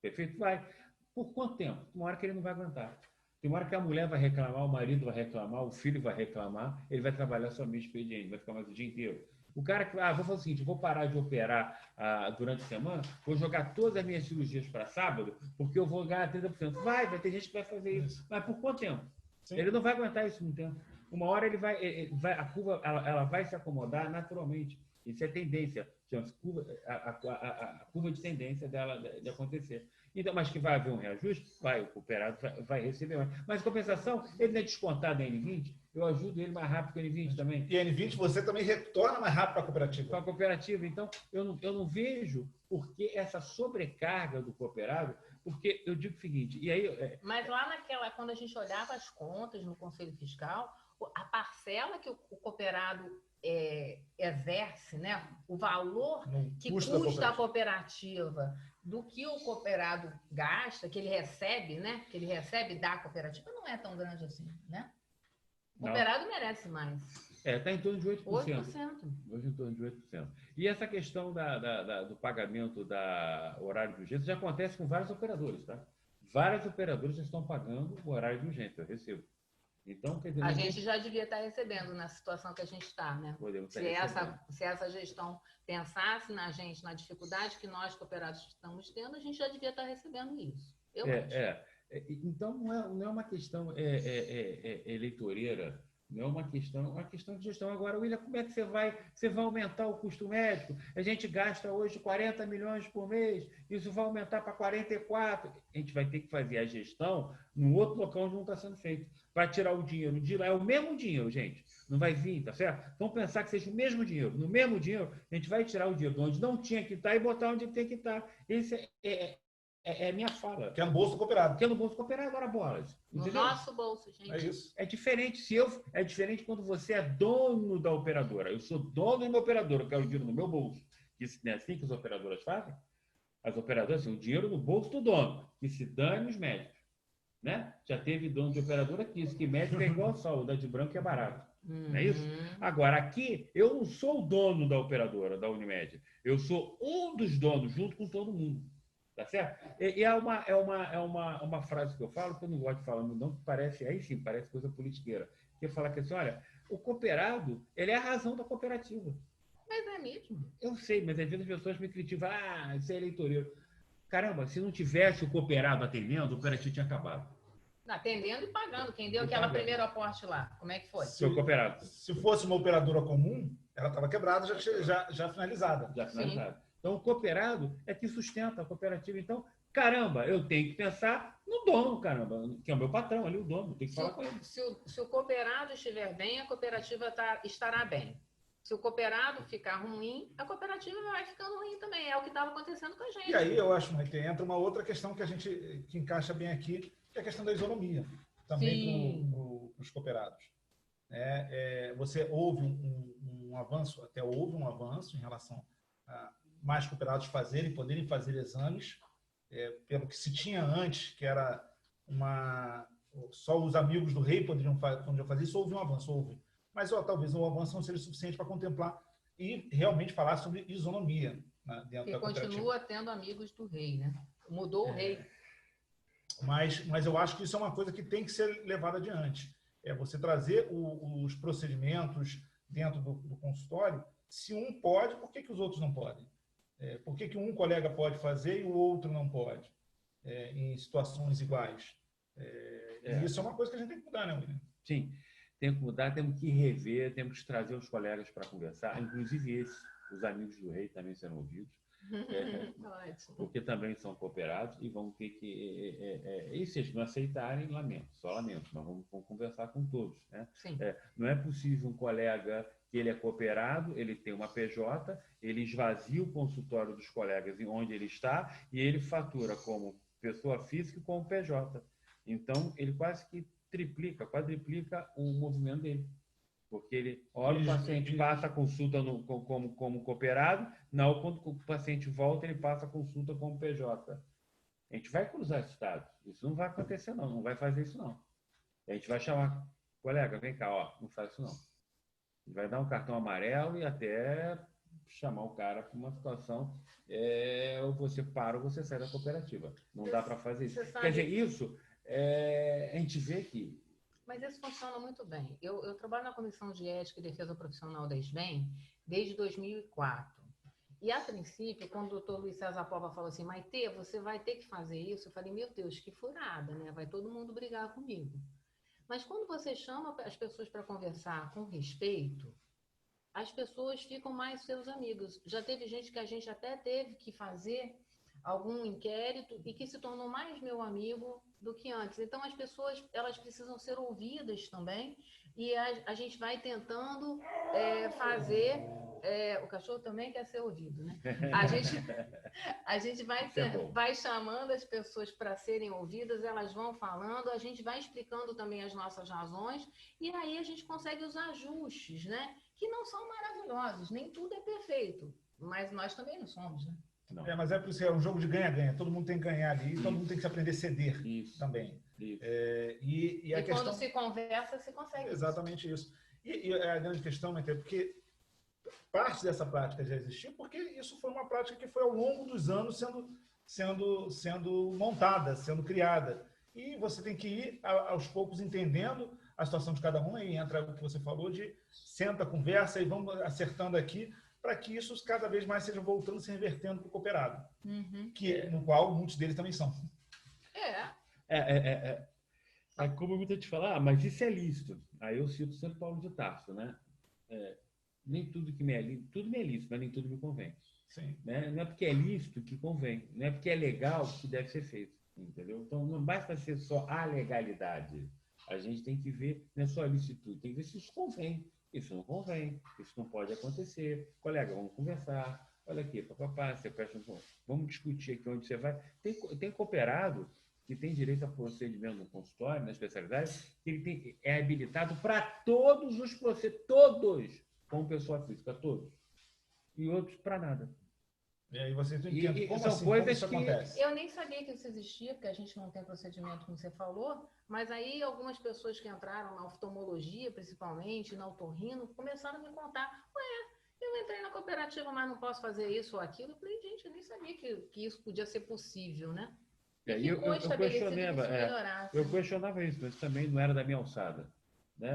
Perfeito? Vai. Por quanto tempo? Uma hora que ele não vai aguentar. Tem uma hora que a mulher vai reclamar, o marido vai reclamar, o filho vai reclamar, ele vai trabalhar somente expediente, vai ficar mais o dia inteiro. O cara que, vou fazer o seguinte, vou parar de operar durante a semana, vou jogar todas as minhas cirurgias para sábado, porque eu vou ganhar 30%. Vai ter gente que vai fazer isso. Mas por quanto tempo? Sim. Ele não vai aguentar isso no tempo. Uma hora a curva ela vai se acomodar naturalmente. Isso é tendência, chama-se a curva de tendência dela de acontecer. Então, mas que vai haver um reajuste? Vai, o cooperado vai receber mais. Mas, em compensação, ele não é descontado da N20, eu ajudo ele mais rápido que a N20 também. E a N20 você também retorna mais rápido para a cooperativa. Para a cooperativa. Então, eu não vejo por que essa sobrecarga do cooperado, porque eu digo o seguinte, e aí... Mas lá quando a gente olhava as contas no Conselho Fiscal, a parcela que o cooperado exerce, né? O valor que custa a cooperativa do que o cooperado gasta, que ele recebe, né? Que ele recebe da cooperativa, não é tão grande assim, né? O cooperado merece mais. Está em torno de 8%. 8%. Hoje em torno de 8%. E essa questão do pagamento da horário de urgência já acontece com vários operadores, tá? Várias operadoras já estão pagando o horário de urgência, eu recebo. Então, quer dizer, a gente já devia estar recebendo na situação que a gente está, né? Se essa gestão pensasse na gente, na dificuldade que nós, cooperados, estamos tendo, a gente já devia estar recebendo isso. Eu acho. Então, não é uma questão eleitoreira, não é uma questão de gestão. Agora, William, como é que você vai aumentar o custo médico? A gente gasta hoje 40 milhões por mês, isso vai aumentar para 44. A gente vai ter que fazer a gestão num outro local onde não está sendo feito, para tirar o dinheiro de lá. É o mesmo dinheiro, gente. Não vai vir, tá certo? Vamos pensar que seja o mesmo dinheiro. No mesmo dinheiro, a gente vai tirar o dinheiro de onde não tinha que estar e botar onde tem que estar. Esse é minha fala. Que é no bolso do cooperado. Que é no bolso do cooperado, agora bolas. No nosso bolso, gente. É isso. É diferente. É diferente quando você é dono da operadora. Eu sou dono de uma operadora, eu quero o dinheiro no meu bolso. Isso não é assim que as operadoras fazem? As operadoras, assim, o dinheiro no bolso do dono. Que se dane os médicos. Né? Já teve dono de operadora que disse que médico é igual sal, o da de branco é barato. Não é isso? Agora, aqui, eu não sou o dono da operadora, da Unimed. Eu sou um dos donos, junto com todo mundo. Tá certo? E é uma frase que eu falo, que eu não gosto de falar, não, que parece, aí sim, parece coisa politiqueira. Que eu falo que assim, olha, o cooperado, ele é a razão da cooperativa. Mas é mesmo. Eu sei, mas às vezes as pessoas me criticam, isso é eleitoreiro. Caramba, se não tivesse o cooperado atendendo, o cooperativo tinha acabado. Atendendo e pagando. Quem deu aquela primeira aporte lá? Como é que foi? Foi o cooperado. Se fosse uma operadora comum, ela estava quebrada, já finalizada. Já finalizada. Então, o cooperado é que sustenta a cooperativa. Então, caramba, eu tenho que pensar no dono, caramba, que é o meu patrão ali, o dono, tem que falar com ele. Se o cooperado estiver bem, a cooperativa estará bem. Se o cooperado ficar ruim, a cooperativa vai ficando ruim também. É o que estava acontecendo com a gente. E aí, eu acho, Maite, entra uma outra questão que encaixa bem aqui, que é a questão da isonomia, também para os cooperados. Você houve um avanço, até houve um avanço em relação a mais cooperados poderem fazer exames, pelo que se tinha antes, que era só os amigos do rei poderiam fazer isso, houve um avanço, houve. Mas talvez o avanço não seja suficiente para contemplar e realmente falar sobre isonomia, né, dentro da cooperativa. Continua tendo amigos do rei, né? Mudou o rei. Mas eu acho que isso é uma coisa que tem que ser levada adiante. É você trazer os procedimentos dentro do consultório. Se um pode, por que os outros não podem? Por que um colega pode fazer e o outro não pode? Em situações iguais. E isso é uma coisa que a gente tem que mudar, né, William? Sim, tem que mudar, temos que rever, temos que trazer os colegas para conversar, inclusive os amigos do rei também serão ouvidos. Porque também são cooperados e vão ter que... e se eles não aceitarem, só lamento, mas vamos conversar com todos. Né? Não é possível um colega que ele é cooperado, ele tem uma PJ, ele esvazia o consultório dos colegas em onde ele está e ele fatura como pessoa física e como PJ. Então, ele quase que quadriplica o movimento dele. Porque ele, o paciente passa a consulta como cooperado, quando o paciente volta, ele passa a consulta como PJ. A gente vai cruzar esses dados. Isso não vai acontecer, não vai fazer isso, não. A gente vai chamar, colega, vem cá, não faz isso, não. A gente vai dar um cartão amarelo e até chamar o cara para uma situação, ou você para ou você sai da cooperativa. Não dá para fazer isso. Quer dizer, isso, a gente vê que... Mas isso funciona muito bem. Eu trabalho na Comissão de Ética e Defesa Profissional da SBEM desde 2004. E, a princípio, quando o doutor Luiz César Pova falou assim, Maitê, você vai ter que fazer isso, eu falei, meu Deus, que furada, né? Vai todo mundo brigar comigo. Mas quando você chama as pessoas para conversar com respeito, as pessoas ficam mais seus amigos. Já teve gente que a gente até teve que fazer algum inquérito e que se tornou mais meu amigo do que antes. Então, as pessoas, elas precisam ser ouvidas também e a gente vai tentando fazer... o cachorro também quer ser ouvido, né? A gente vai chamando as pessoas para serem ouvidas, elas vão falando, a gente vai explicando também as nossas razões e aí a gente consegue os ajustes, né? Que não são maravilhosos, nem tudo é perfeito, mas nós também não somos, né? Mas é por isso que é um jogo de ganha-ganha. Todo mundo tem que ganhar ali, todo mundo tem que se aprender a ceder também. E a questão... quando se conversa, se consegue. Exatamente isso. E a grande questão, é porque parte dessa prática já existiu, porque isso foi uma prática que foi ao longo dos anos sendo montada, sendo criada. E você tem que ir aos poucos entendendo a situação de cada um, e entra o que você falou de senta, conversa e vamos acertando aqui, para que isso cada vez mais seja voltando, se revertendo para o cooperado, no qual muitos deles também são. Como muita gente fala, mas isso é lícito. Aí eu cito São Paulo de Tarso, né? Nem tudo que me é lícito, tudo me é lícito, mas nem tudo me convém. Sim. Né? Não é porque é lícito que convém, não é porque é legal que deve ser feito, entendeu? Então não basta ser só a legalidade. A gente tem que ver, não é só a licitude, tem que ver se isso convém. Isso não convém, isso não pode acontecer. Colega, vamos conversar. Olha aqui, papapá, você presta um... Vamos discutir aqui onde você vai. Tem cooperado que tem direito a procedimento no consultório, na especialidade, que ele é habilitado para todos os procedimentos, todos, como pessoa física, todos. E outros para nada. E aí vocês não entendem como são assim, coisas como isso acontece. Eu nem sabia que isso existia, porque a gente não tem procedimento, como você falou, mas aí algumas pessoas que entraram na oftalmologia, principalmente, na otorrino, começaram a me contar, eu entrei na cooperativa, mas não posso fazer isso ou aquilo. Eu falei, gente, eu nem sabia que isso podia ser possível, né? Eu questionava isso, mas também não era da minha alçada. Né?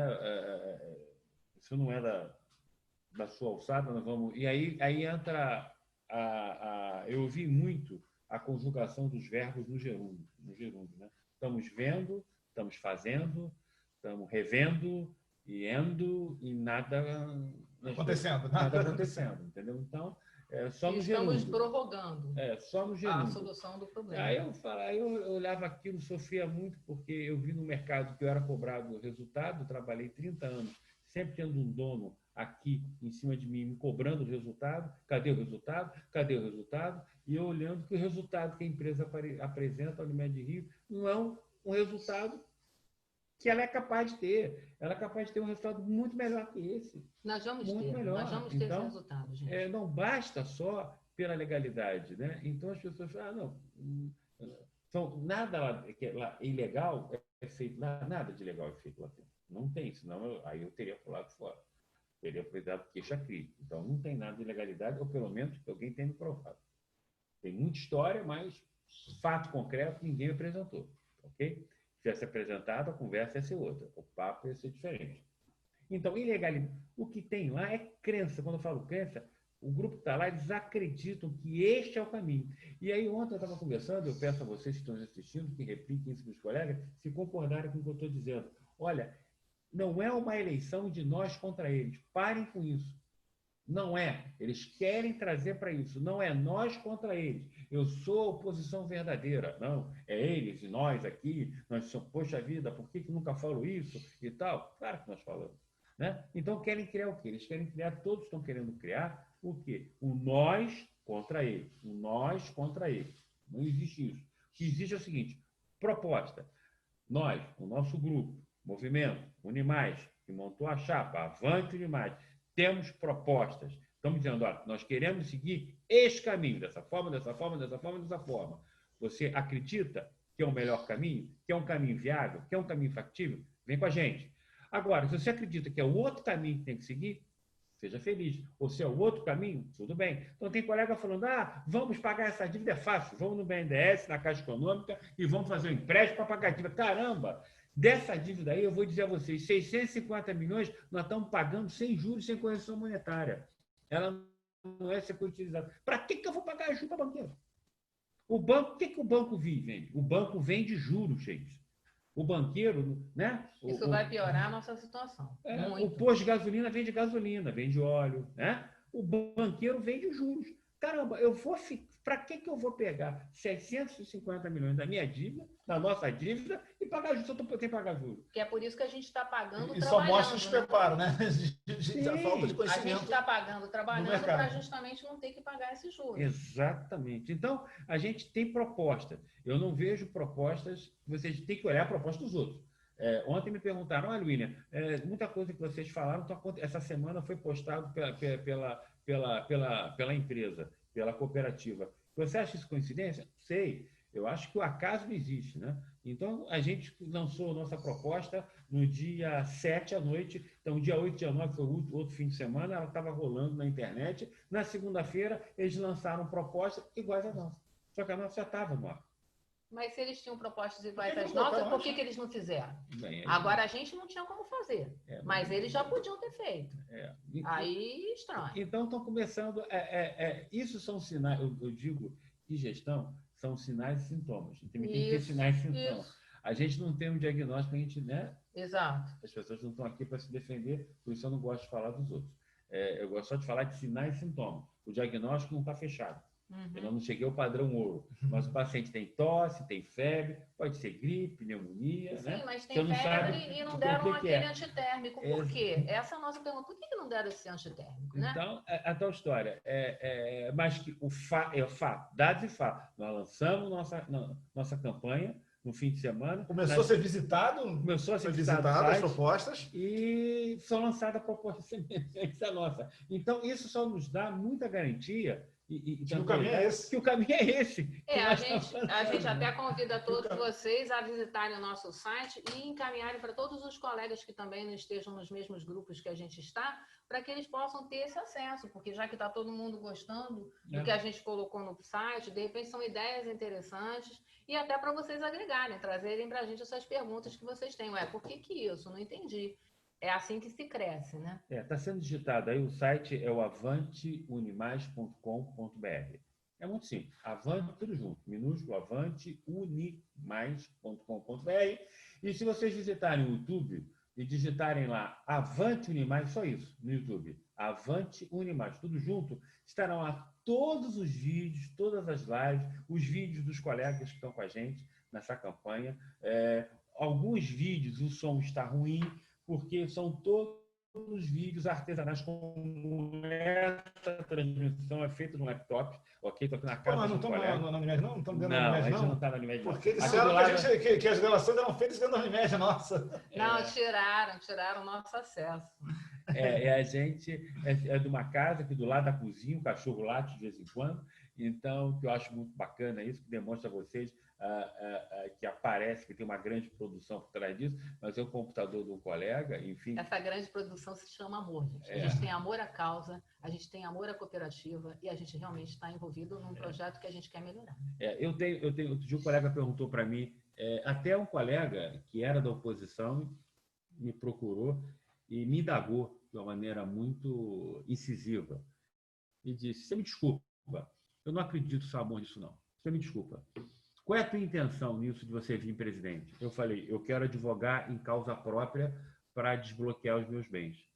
Isso não é da sua alçada, nós vamos... E aí entra... eu ouvi muito a conjugação dos verbos no gerúndio, né? Estamos vendo, estamos fazendo, estamos revendo, e nada acontecendo, entendeu? Então, só no gerúndio. Estamos prorrogando só no gerúndio. A solução do problema. Aí eu olhava aquilo, sofria muito, porque eu vi no mercado que eu era cobrado resultado, trabalhei 30 anos, sempre tendo um dono aqui em cima de mim, me cobrando o resultado. Cadê o resultado? Cadê o resultado? E eu olhando que o resultado que a empresa apresenta, a Unimed de Rio, não é um resultado que ela é capaz de ter. Ela é capaz de ter um resultado muito melhor que esse. Nós vamos ter esse resultado, gente. Não basta só pela legalidade, né? Então as pessoas falam, Nada lá, lá ilegal é feito, nada de ilegal é feito lá dentro. Não tem, senão aí eu teria pulado fora. Teria apresentado queixa-crime. Então, não tem nada de ilegalidade, ou pelo menos que alguém tenha me provado. Tem muita história, mas fato concreto ninguém apresentou. Ok? Se tivesse apresentado, a conversa ia ser outra. O papo ia ser diferente. Então, ilegalidade. O que tem lá é crença. Quando eu falo crença, o grupo que está lá, eles acreditam que este é o caminho. E aí, ontem eu estava conversando, eu peço a vocês que estão assistindo, que repliquem isso para os colegas, se concordarem com o que eu estou dizendo. Olha, não é uma eleição de nós contra eles. Parem com isso. Não é. Eles querem trazer para isso. Não é nós contra eles. Eu sou a oposição verdadeira. Não, é eles e nós aqui. Nós somos, poxa vida, por que nunca falo isso e tal? Claro que nós falamos. Né? Então, querem criar o quê? Eles querem criar, todos estão querendo criar o quê? O nós contra eles. O nós contra eles. Não existe isso. O que existe é o seguinte, proposta. Nós, o nosso grupo, movimento, Unimais, que montou a chapa, Avante Unimais, temos propostas. Estamos dizendo, olha, nós queremos seguir este caminho, dessa forma, dessa forma, dessa forma, dessa forma. Você acredita que é o melhor caminho, que é um caminho viável, que é um caminho factível? Vem com a gente. Agora, se você acredita que é o outro caminho que tem que seguir, seja feliz. Ou se é o outro caminho, tudo bem. Então, tem colega falando, vamos pagar essa dívida, é fácil. Vamos no BNDES, na Caixa Econômica, e vamos fazer um empréstimo para pagar a dívida. Caramba! Dessa dívida aí, eu vou dizer a vocês, 650 milhões nós estamos pagando sem juros, sem correção monetária. Ela não é securitizada. Para que eu vou pagar a juros para banqueiro? O banco, o que o banco vende? O banco vende juros, gente. O banqueiro, né? Isso vai piorar a nossa situação. O posto de gasolina, vende óleo, né? O banqueiro vende juros. Caramba, para que eu vou pegar 650 milhões da minha dívida, da nossa dívida, e pagar juros? Eu tenho que pagar juros. Que é por isso que a gente está pagando e só mostra o despreparo, né? A falta de conhecimento. A gente está pagando, trabalhando para justamente não ter que pagar esses juros. Exatamente. Então, a gente tem proposta. Eu não vejo propostas, vocês têm que olhar a proposta dos outros. Ontem me perguntaram, olha, William, muita coisa que vocês falaram, essa semana foi postado pela empresa, pela cooperativa. Você acha isso coincidência? Sei. Eu acho que o acaso não existe, né? Então, a gente lançou a nossa proposta no dia 7 à noite. Então, dia 8, dia 9 foi o outro fim de semana, ela estava rolando na internet. Na segunda-feira, eles lançaram propostas iguais à nossa. Só que a nossa já estava no ar. Mas se eles tinham propostas iguais às nossas, por que eles não fizeram? Bem, agora, a gente não tinha como fazer, mas eles já podiam ter feito. Aí, estranho. Então, estão começando... isso são sinais, eu digo que gestão são sinais e sintomas. Tem que ter sinais e sintomas. Isso. A gente não tem um diagnóstico, a gente, né? Exato. As pessoas não estão aqui para se defender, por isso eu não gosto de falar dos outros. Eu gosto só de falar de sinais e sintomas. O diagnóstico não está fechado. Eu não cheguei ao padrão ouro. Mas o paciente tem tosse, tem febre, pode ser gripe, pneumonia. Sim, né? mas tem febre e não deram aquele antitérmico. Por quê? Essa é a nossa pergunta. Por que não deram esse antitérmico? Né? Então, a tal história. Mas que o fato, dados e fatos. Nós lançamos nossa campanha no fim de semana. Começou a ser visitado? Começou a ser visitado as propostas. E são lançadas propostas semelhantes à nossa. Então, isso só nos dá muita garantia. Que o caminho é esse. Que o caminho é esse. A gente até convida todos vocês a visitarem o nosso site e encaminharem para todos os colegas que também não estejam nos mesmos grupos que a gente está, para que eles possam ter esse acesso, porque já que está todo mundo gostando do que a gente colocou no site, de repente são ideias interessantes e até para vocês agregarem, trazerem para a gente essas perguntas que vocês têm. Por que isso? Não entendi. É assim que se cresce, né? Está sendo digitado aí, o site é o avanteunimais.com.br. É muito simples. Avante, tudo junto. Minúsculo, avanteunimais.com.br. E se vocês visitarem o YouTube e digitarem lá Avante Unimais, só isso, no YouTube. Avante Unimais, tudo junto, estarão lá todos os vídeos, todas as lives, os vídeos dos colegas que estão com a gente nessa campanha. Alguns vídeos o som está ruim, porque são todos os vídeos artesanais, como essa transmissão é feita no laptop, ok? Estou aqui na casa não estamos na Unimed, não? Não estamos dentro da Unimed, não? Não está na Unimed, não. Porque disseram que as gravações eram feitas dentro da Unimed, nossa. Não, tiraram o nosso acesso. A gente é de uma casa aqui do lado da cozinha, o cachorro late de vez em quando, então, que eu acho muito bacana isso, que demonstra a vocês que aparece, que tem uma grande produção por trás disso, mas é o computador do colega, enfim. Essa grande produção se chama amor, gente. A gente tem amor à causa, a gente tem amor à cooperativa e a gente realmente está envolvido num projeto que a gente quer melhorar. Outro dia um colega perguntou para mim, até um colega que era da oposição me procurou e me indagou de uma maneira muito incisiva e disse: você me desculpa, eu não acredito, Samor, nisso não. Você me desculpa. Qual é a tua intenção nisso de você vir presidente? Eu falei: eu quero advogar em causa própria para desbloquear os meus bens.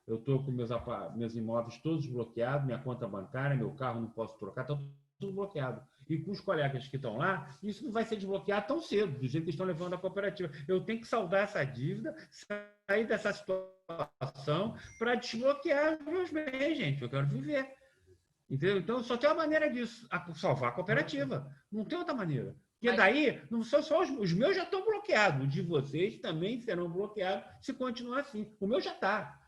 Eu estou com meus imóveis todos bloqueados, minha conta bancária, meu carro não posso trocar, está tudo bloqueado. E com os colegas que estão lá, isso não vai ser desbloqueado tão cedo, do jeito que estão levando a cooperativa. Eu tenho que saldar essa dívida, sair dessa situação para desbloquear os meus bens, gente. Eu quero viver. Entendeu? Então, só tem uma maneira disso, salvar a cooperativa. Não tem outra maneira. Porque daí, não são só os meus já estão bloqueados, os de vocês também serão bloqueados se continuar assim. O meu já está.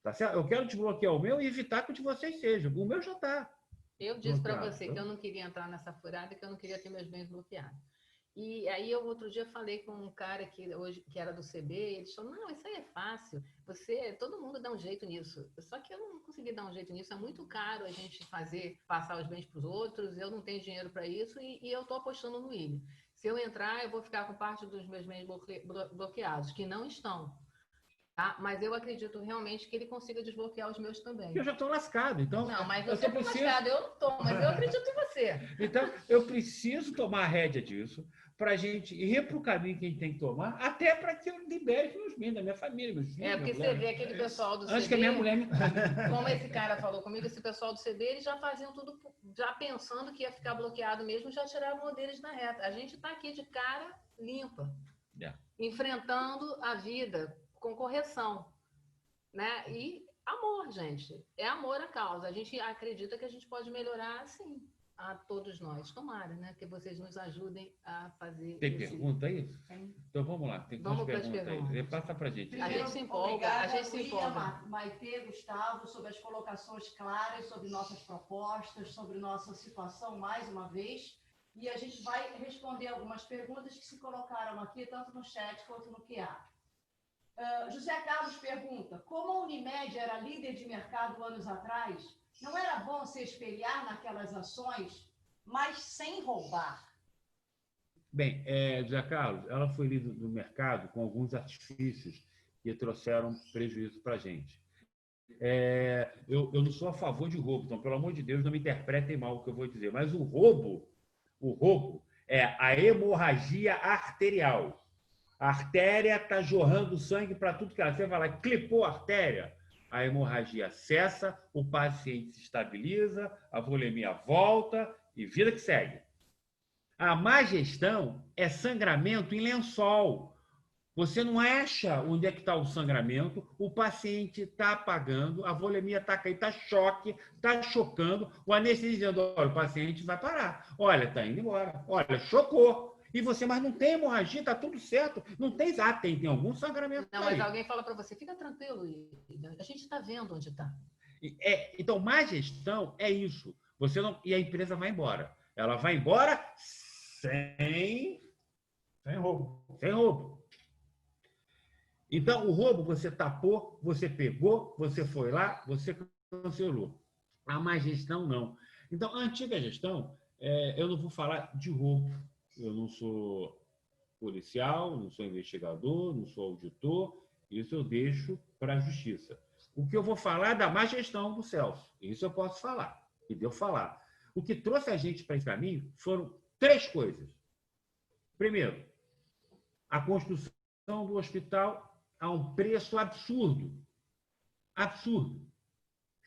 Tá certo? Eu quero desbloquear o meu e evitar que o de vocês seja. O meu já está. Eu disse para você que eu não queria entrar nessa furada, que eu não queria ter meus bens bloqueados. E aí, eu outro dia falei com um cara que era do CB, ele falou: não, isso aí é fácil, todo mundo dá um jeito nisso. Só que eu não consegui dar um jeito nisso, é muito caro a gente passar os bens para os outros, eu não tenho dinheiro para isso e eu estou apostando no William. Se eu entrar, eu vou ficar com parte dos meus bens bloqueados, que não estão. Tá? Mas eu acredito realmente que ele consiga desbloquear os meus também. Eu já estou lascado, então... Não, mas você está lascado, eu não estou, mas eu acredito em você. Então, eu preciso tomar a rédea disso para a gente ir para o caminho que a gente tem que tomar, até para que eu libere os meus bens, da minha família, meus filhos. Porque você vê aquele pessoal do CB... Antes que a minha mulher me... Como esse cara falou comigo, esse pessoal do CB, eles já faziam tudo, já pensando que ia ficar bloqueado mesmo, já tiravam o deles da reta. A gente está aqui de cara limpa, enfrentando a vida com correção, né? E amor, gente. É amor à causa. A gente acredita que a gente pode melhorar, sim, a todos nós. Tomara, né? Que vocês nos ajudem a fazer. Tem pergunta aí? Tem. Então vamos lá. Tem vamos para as perguntas aí. Passa para a gente. A gente se empolga. A gente se empolga. Maitê, Gustavo, sobre as colocações claras, sobre nossas propostas, sobre nossa situação, mais uma vez. E a gente vai responder algumas perguntas que se colocaram aqui, tanto no chat quanto no QA. José Carlos pergunta: como a Unimed era líder de mercado anos atrás, não era bom se espelhar naquelas ações, mas sem roubar? Bem, José Carlos, ela foi líder do mercado com alguns artifícios que trouxeram prejuízo para a gente. Eu não sou a favor de roubo, então, pelo amor de Deus, não me interpretem mal o que eu vou dizer, mas o roubo é a hemorragia arterial. A artéria está jorrando sangue para tudo que ela... Você vai lá, clipou a artéria, a hemorragia cessa, o paciente se estabiliza, a volemia volta e vida que segue. A má gestão é sangramento em lençol. Você não acha onde é que está o sangramento, o paciente está apagando, a volemia está caindo, está choque, está chocando, o anestesista dizendo: olha, o paciente vai parar, olha, está indo embora, olha, chocou. E você, mas não tem hemorragia, está tudo certo. Não tem, tem algum sangramento. Não, mas alguém fala para você: fica tranquilo, a gente está vendo onde está. Então, má gestão é isso. Você não, e a empresa vai embora. Ela vai embora sem roubo. Sem roubo. Então, o roubo você tapou, você pegou, você foi lá, você cancelou. A má gestão, não. Então, a antiga gestão, eu não vou falar de roubo. Eu não sou policial, não sou investigador, não sou auditor. Isso eu deixo para a justiça. O que eu vou falar é da má gestão do Celso. Isso eu posso falar. E devo falar. O que trouxe a gente para esse caminho foram 3 coisas. Primeiro, a construção do hospital a um preço absurdo. Absurdo.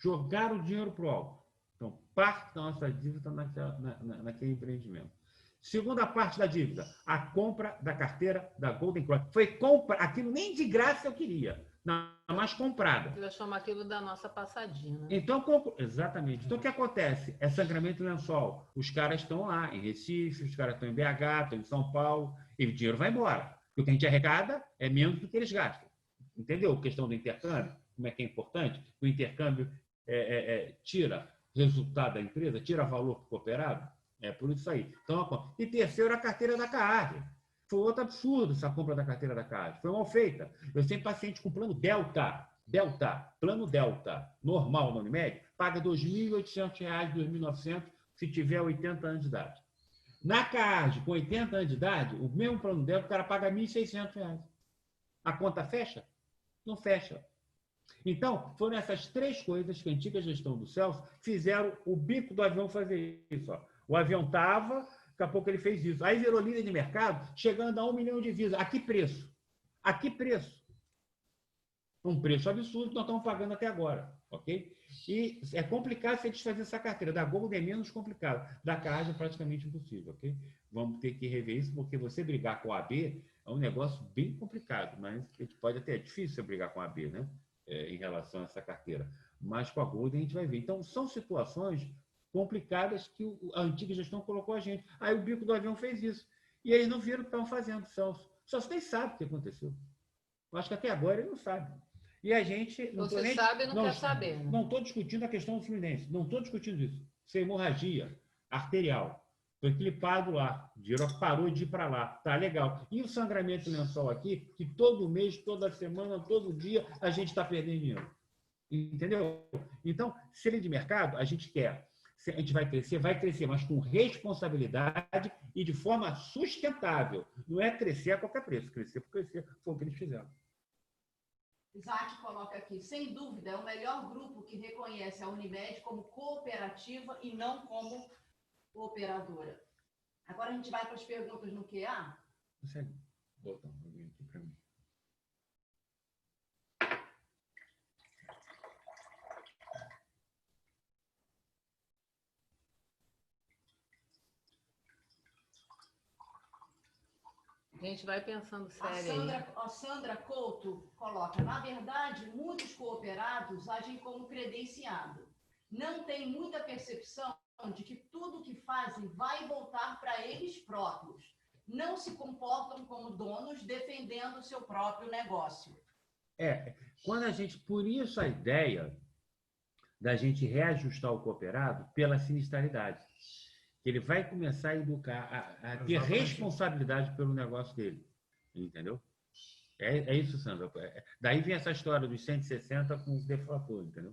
Jogaram o dinheiro para o alto. Então, parte da nossa dívida naquele empreendimento. Segunda parte da dívida, a compra da carteira da Golden Cross. Foi compra, aquilo nem de graça eu queria, mas comprada. Nós chamamos aquilo da nossa passadinha. Né? Então, exatamente. Então, o que acontece? É sangramento em lençol. Os caras estão lá em Recife, os caras estão em BH, estão em São Paulo, e o dinheiro vai embora. O que a gente arrecada é menos do que eles gastam. Entendeu? A questão do intercâmbio, como é que é importante? O intercâmbio tira resultado da empresa, tira valor para o cooperado. É por isso aí. Então, e terceiro, a carteira da CAAD. Foi outro absurdo essa compra da carteira da CAAD. Foi mal feita. Eu tenho paciente com plano plano Delta, normal no Unimed, paga R$ 2.800, R$ 2.900 se tiver 80 anos de idade. Na CAAD, com 80 anos de idade, o mesmo plano Delta, o cara paga R$ 1.600. A conta fecha? Não fecha. Então, foram essas três coisas que a antiga gestão do Celso fizeram o bico do avião fazer isso. Ó. O avião estava, daqui a pouco ele fez isso. Aí virou líder de mercado, chegando a 1 milhão de visas. A que preço? A que preço? Um preço absurdo que nós estamos pagando até agora. Ok? E é complicado você desfazer essa carteira. Da Gold é menos complicado. Da CAAD é praticamente impossível. Ok? Vamos ter que rever isso, porque você brigar com a AB é um negócio bem complicado, mas a gente pode até, é difícil você brigar com a AB, né? Em relação a essa carteira. Mas com a Gold a gente vai ver. Então, são situações complicadas que a antiga gestão colocou a gente. Aí o bico do avião fez isso. E eles não viram o que estavam fazendo, Celso. Celso nem sabe o que aconteceu. Eu acho que até agora ele não sabe. E a gente... Você sabe e não quer saber. Não estou discutindo a questão do Fluminense. Não estou discutindo isso. Isso é hemorragia arterial. Foi clipado lá. O dinheiro parou de ir para lá. Tá legal. E o sangramento de lençol aqui, que todo mês, toda semana, todo dia, a gente está perdendo dinheiro. Entendeu? Então, se ele é de mercado, a gente quer. A gente vai crescer, mas com responsabilidade e de forma sustentável. Não é crescer a qualquer preço. Crescer por crescer. Foi o que eles fizeram. Isaac coloca aqui, sem dúvida, é o melhor grupo que reconhece a Unimed como cooperativa e não como operadora. Agora a gente vai para as perguntas no QA. Consegue botar um pouquinho aqui para mim? A gente vai pensando sério aí. A Sandra Couto coloca, na verdade, muitos cooperados agem como credenciado. Não tem muita percepção de que tudo que fazem vai voltar para eles próprios. Não se comportam como donos defendendo o seu próprio negócio. Quando a gente... Por isso a ideia da gente reajustar o cooperado pela sinistralidade. Ele vai começar a educar, a ter responsabilidade pelo negócio dele. Entendeu? É isso, Sandra. Daí vem essa história dos 160 com o deflator, entendeu?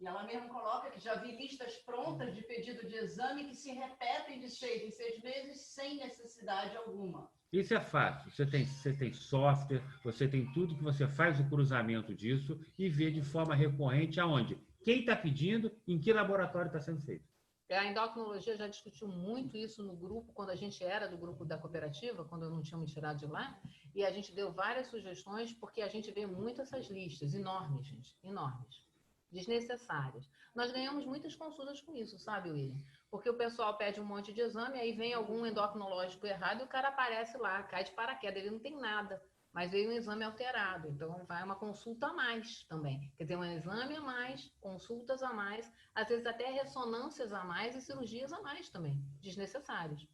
E ela mesmo coloca que já vi listas prontas de pedido de exame que se repetem de 6 em 6 meses sem necessidade alguma. Isso é fácil. Você tem software, você tem tudo que você faz o cruzamento disso e vê de forma recorrente aonde? Quem está pedindo, em que laboratório está sendo feito. A endocrinologia já discutiu muito isso no grupo, quando a gente era do grupo da cooperativa, quando eu não tinha me tirado de lá, e a gente deu várias sugestões, porque a gente vê muito essas listas, enormes, gente, enormes, desnecessárias. Nós ganhamos muitas consultas com isso, sabe, William? Porque o pessoal pede um monte de exame, aí vem algum endocrinológico errado e o cara aparece lá, cai de paraquedas, ele não tem nada. Mas veio um exame alterado, então vai uma consulta a mais também. Quer dizer, um exame a mais, consultas a mais, às vezes até ressonâncias a mais e cirurgias a mais também, desnecessárias.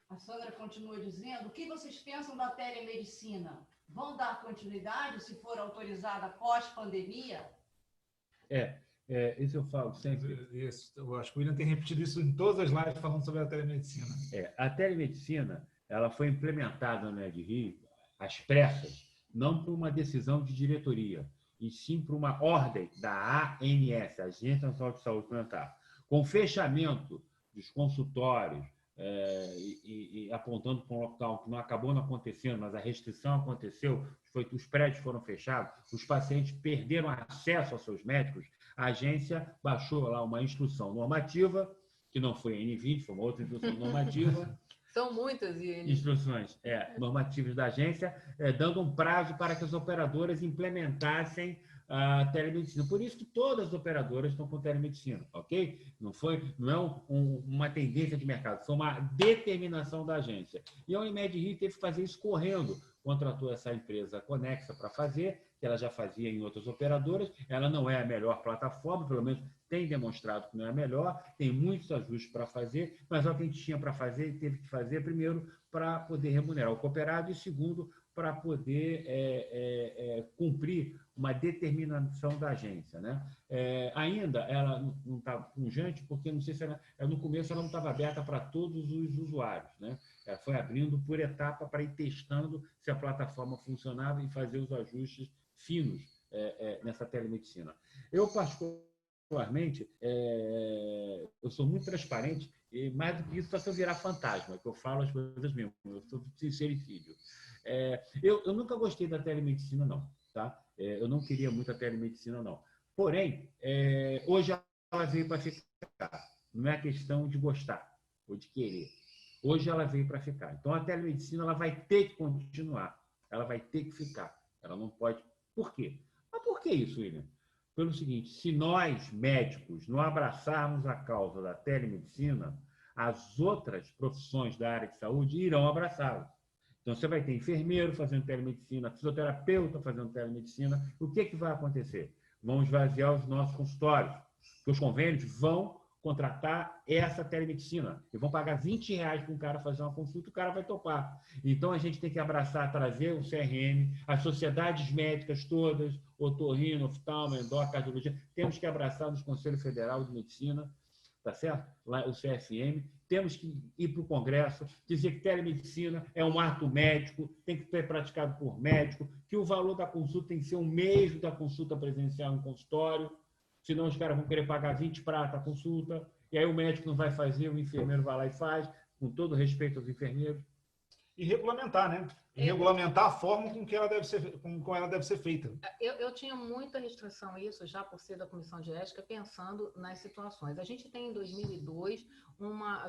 A Sandra continua dizendo, o que vocês pensam da telemedicina? Vão dar continuidade se for autorizada pós-pandemia? Isso eu falo sempre. Isso, eu acho que o William tem repetido isso em todas as lives falando sobre a telemedicina. A telemedicina, ela foi implementada no EdRi às pressas, não por uma decisão de diretoria, e sim por uma ordem da ANS, Agência Nacional de Saúde Suplementar, com fechamento dos consultórios, e apontando para um lockdown que não acabou não acontecendo, mas a restrição aconteceu, os prédios foram fechados, os pacientes perderam acesso aos seus médicos, a agência baixou lá uma instrução normativa, que não foi a N20, foi uma outra instrução normativa. São muitas instruções normativas da agência, dando um prazo para que as operadoras implementassem a telemedicina. Por isso que todas as operadoras estão com telemedicina, ok? Não é uma tendência de mercado, foi uma determinação da agência. E a Unimed Rio teve que fazer isso correndo, contratou essa empresa Conexa para fazer, que ela já fazia em outras operadoras. Ela não é a melhor plataforma, pelo menos tem demonstrado que não é a melhor, tem muitos ajustes para fazer, mas é o que a gente tinha para fazer e teve que fazer, primeiro, para poder remunerar o cooperado e, segundo, para poder cumprir uma determinação da agência, né? Ainda ela não está pungente, porque não sei se no começo ela não estava aberta para todos os usuários, né? Ela foi abrindo por etapa para ir testando se a plataforma funcionava e fazer os ajustes finos nessa telemedicina. Eu, particularmente, eu sou muito transparente e, mais do que isso, só se eu virar fantasma, que eu falo as coisas mesmo, eu sou sincericídio. Eu nunca gostei da telemedicina, não. Tá? Eu não queria muito a telemedicina, não. Porém, hoje ela veio para ficar. Não é questão de gostar ou de querer. Hoje ela veio para ficar. Então, a telemedicina ela vai ter que continuar. Ela vai ter que ficar. Ela não pode... Por quê? Mas por que isso, William? Pelo seguinte, se nós, médicos, não abraçarmos a causa da telemedicina, as outras profissões da área de saúde irão abraçá-la. Então, você vai ter enfermeiro fazendo telemedicina, fisioterapeuta fazendo telemedicina. O que vai acontecer? Vão esvaziar os nossos consultórios, porque os convênios vão contratar essa telemedicina e vão pagar R$20 para um cara fazer uma consulta, o cara vai topar. Então, a gente tem que abraçar, trazer o CRM, as sociedades médicas todas, otorrino, oftalmo, endó, cardiologia, temos que abraçar nos Conselho Federal de Medicina, tá certo? Lá, o CFM, temos que ir para o Congresso, dizer que telemedicina é um ato médico, tem que ser praticado por médico, que o valor da consulta tem que ser o mesmo da consulta presencial em consultório, senão os caras vão querer pagar 20 prata a consulta, e aí o médico não vai fazer, o enfermeiro vai lá e faz, com todo respeito aos enfermeiros. E regulamentar, né? E regulamentar a forma com que ela deve ser feita. Eu tinha muita restrição a isso, já por ser da Comissão de Ética, pensando nas situações. A gente tem, em 2002,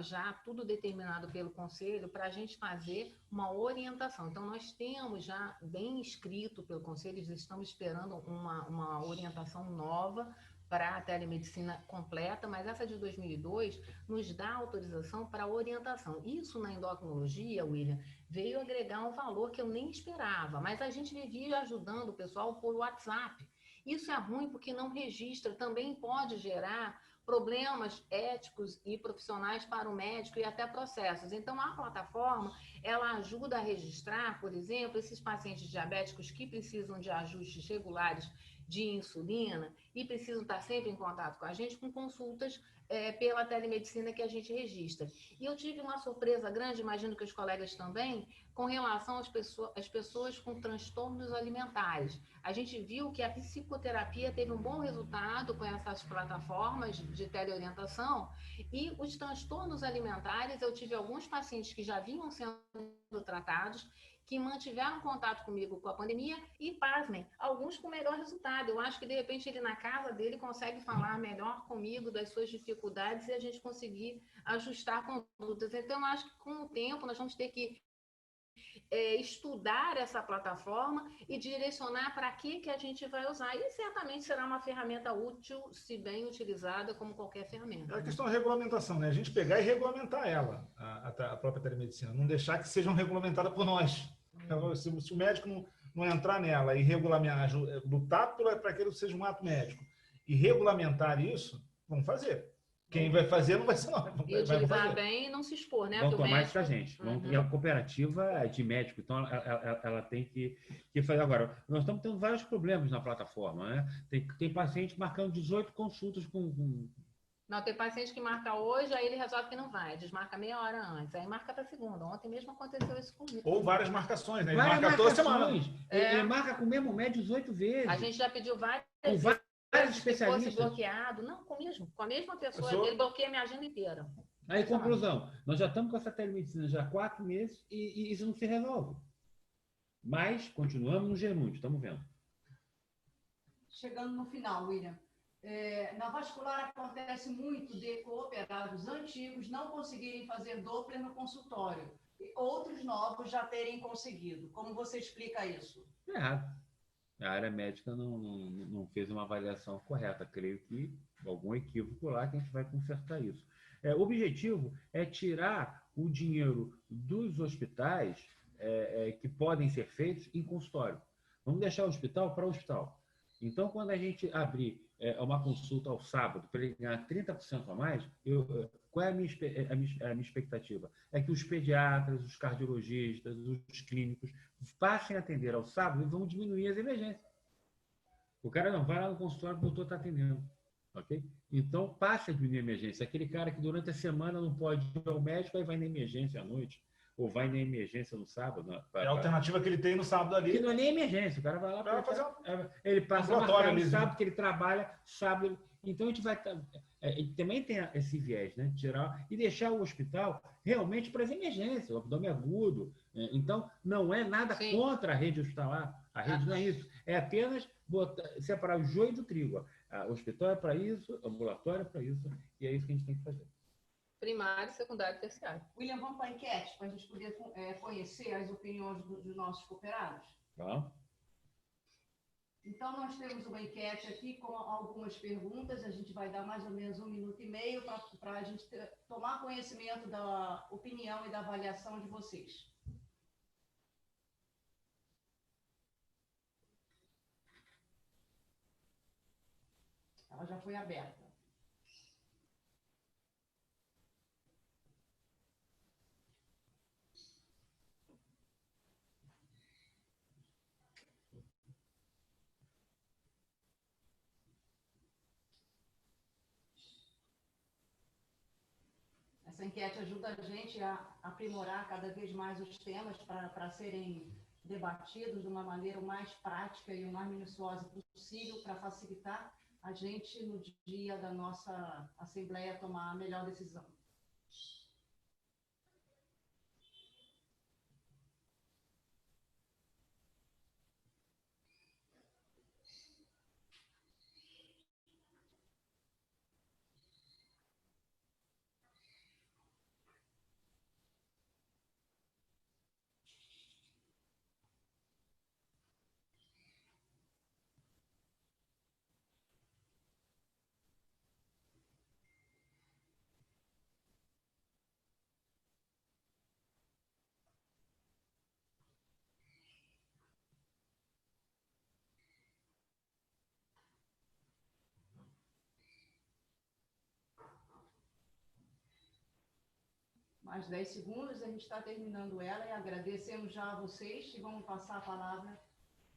já tudo determinado pelo Conselho para a gente fazer uma orientação. Então, nós temos já bem escrito pelo Conselho, estamos esperando uma orientação nova para a telemedicina completa, mas essa de 2002 nos dá autorização para orientação. Isso na endocrinologia, William, veio agregar um valor que eu nem esperava, mas a gente vivia ajudando o pessoal por WhatsApp. Isso é ruim porque não registra, também pode gerar problemas éticos e profissionais para o médico e até processos. Então, a plataforma, ela ajuda a registrar, por exemplo, esses pacientes diabéticos que precisam de ajustes regulares de insulina e precisam estar sempre em contato com a gente, com consultas pela telemedicina que a gente registra. E eu tive uma surpresa grande, imagino que os colegas também, com relação às pessoas com transtornos alimentares. A gente viu que a psicoterapia teve um bom resultado com essas plataformas de teleorientação e os transtornos alimentares, eu tive alguns pacientes que já vinham sendo tratados, que mantiveram contato comigo com a pandemia e, pasmem, alguns com melhor resultado. Eu acho que, de repente, ele na casa dele consegue falar melhor comigo das suas dificuldades e a gente conseguir ajustar condutas. Então, eu acho que, com o tempo, nós vamos ter que estudar essa plataforma e direcionar para que a gente vai usar. E, certamente, será uma ferramenta útil, se bem utilizada, como qualquer ferramenta. É a questão da regulamentação, né? A gente pegar e regulamentar ela, a própria telemedicina. Não deixar que sejam regulamentadas por nós. Se o médico não entrar nela e regulamentar, lutar para que ele seja um ato médico e regulamentar isso, vamos fazer. Quem vai fazer não vai ser nós. E utilizar bem e não se expor, né? Vão tomar isso da gente. E a cooperativa é de médico, então ela tem que fazer. Agora, nós estamos tendo vários problemas na plataforma, né? Tem paciente marcando 18 consultas com... Não, tem paciente que marca hoje, aí ele resolve que não vai, desmarca meia hora antes, aí marca para segunda. Ontem mesmo aconteceu isso comigo. Ou várias marcações, né? Ele várias marca toda semana. Ele marca com o mesmo médico 18 vezes. A gente já pediu várias especialistas. Se fosse bloqueado. Não, com a mesma pessoa, ele bloqueia a minha agenda inteira. Aí, conclusão, nós já estamos com essa telemedicina já há 4 meses e isso não se resolve. Mas continuamos no gerúndio, estamos vendo. Chegando no final, William. Na vascular acontece muito de cooperados antigos não conseguirem fazer Doppler no consultório e outros novos já terem conseguido. Como você explica isso? Errado. A área médica não fez uma avaliação correta. Creio que algum equívoco lá que a gente vai consertar isso. O objetivo é tirar o dinheiro dos hospitais que podem ser feitos em consultório. Vamos deixar o hospital para o hospital. Então, quando a gente abrir uma consulta ao sábado para ele ganhar 30% a mais, Qual é a minha expectativa? É que os pediatras, os cardiologistas, os clínicos passem a atender ao sábado e vão diminuir as emergências. O cara não vai lá no consultório, o doutor está atendendo. Okay? Então, passe a diminuir a emergência. Aquele cara que durante a semana não pode ir ao médico, aí vai na emergência à noite, ou vai na emergência no sábado. É a alternativa que ele tem no sábado ali. Que não é nem emergência, o cara vai lá para fazer ele passa um marcado, ali, sábado que ele trabalha, sábado. Então, a gente vai. Ele também tem esse viés, né? Tirar e deixar o hospital realmente para as emergências, o abdômen agudo. Então, não é nada contra a rede hospitalar. A rede não é isso. É apenas separar o joio do trigo. O hospital é para isso, o ambulatório é para isso, e é isso que a gente tem que fazer. Primário, secundário e terciário. William, vamos para a enquete, para a gente poder conhecer as opiniões dos nossos cooperados? Tá? Então, nós temos uma enquete aqui com algumas perguntas. A gente vai dar mais ou menos 1 minuto e meio para a gente tomar conhecimento da opinião e da avaliação de vocês. Ela já foi aberta. Essa enquete ajuda a gente a aprimorar cada vez mais os temas para serem debatidos de uma maneira o mais prática e o mais minuciosa possível para facilitar a gente, no dia da nossa assembleia, tomar a melhor decisão. Mais 10 segundos, a gente está terminando ela e agradecemos já a vocês e vamos passar a palavra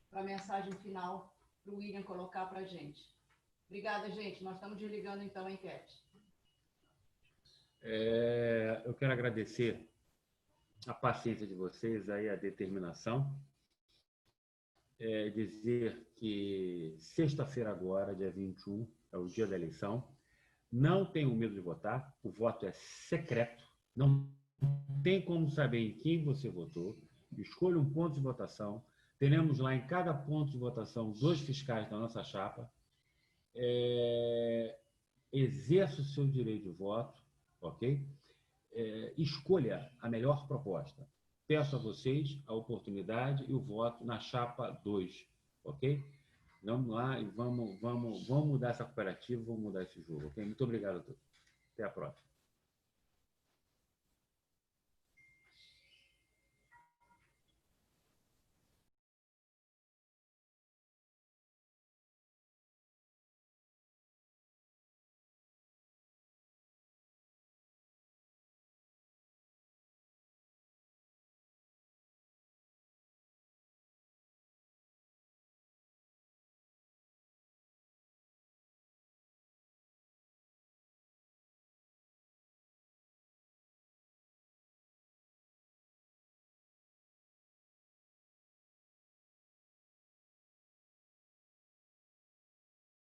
para a mensagem final para o William colocar para a gente. Obrigada, gente. Nós estamos desligando então a enquete. Eu quero agradecer a paciência de vocês, aí, a determinação. Dizer que sexta-feira agora, dia 21, é o dia da eleição. Não tenham medo de votar, o voto é secreto. Não tem como saber em quem você votou. Escolha um ponto de votação. Teremos lá em cada ponto de votação 2 fiscais da nossa chapa. Exerça o seu direito de voto, ok? Escolha a melhor proposta. Peço a vocês a oportunidade e o voto na chapa 2, ok? Vamos lá e vamos mudar essa cooperativa, vamos mudar esse jogo, ok? Muito obrigado a todos. Até a próxima.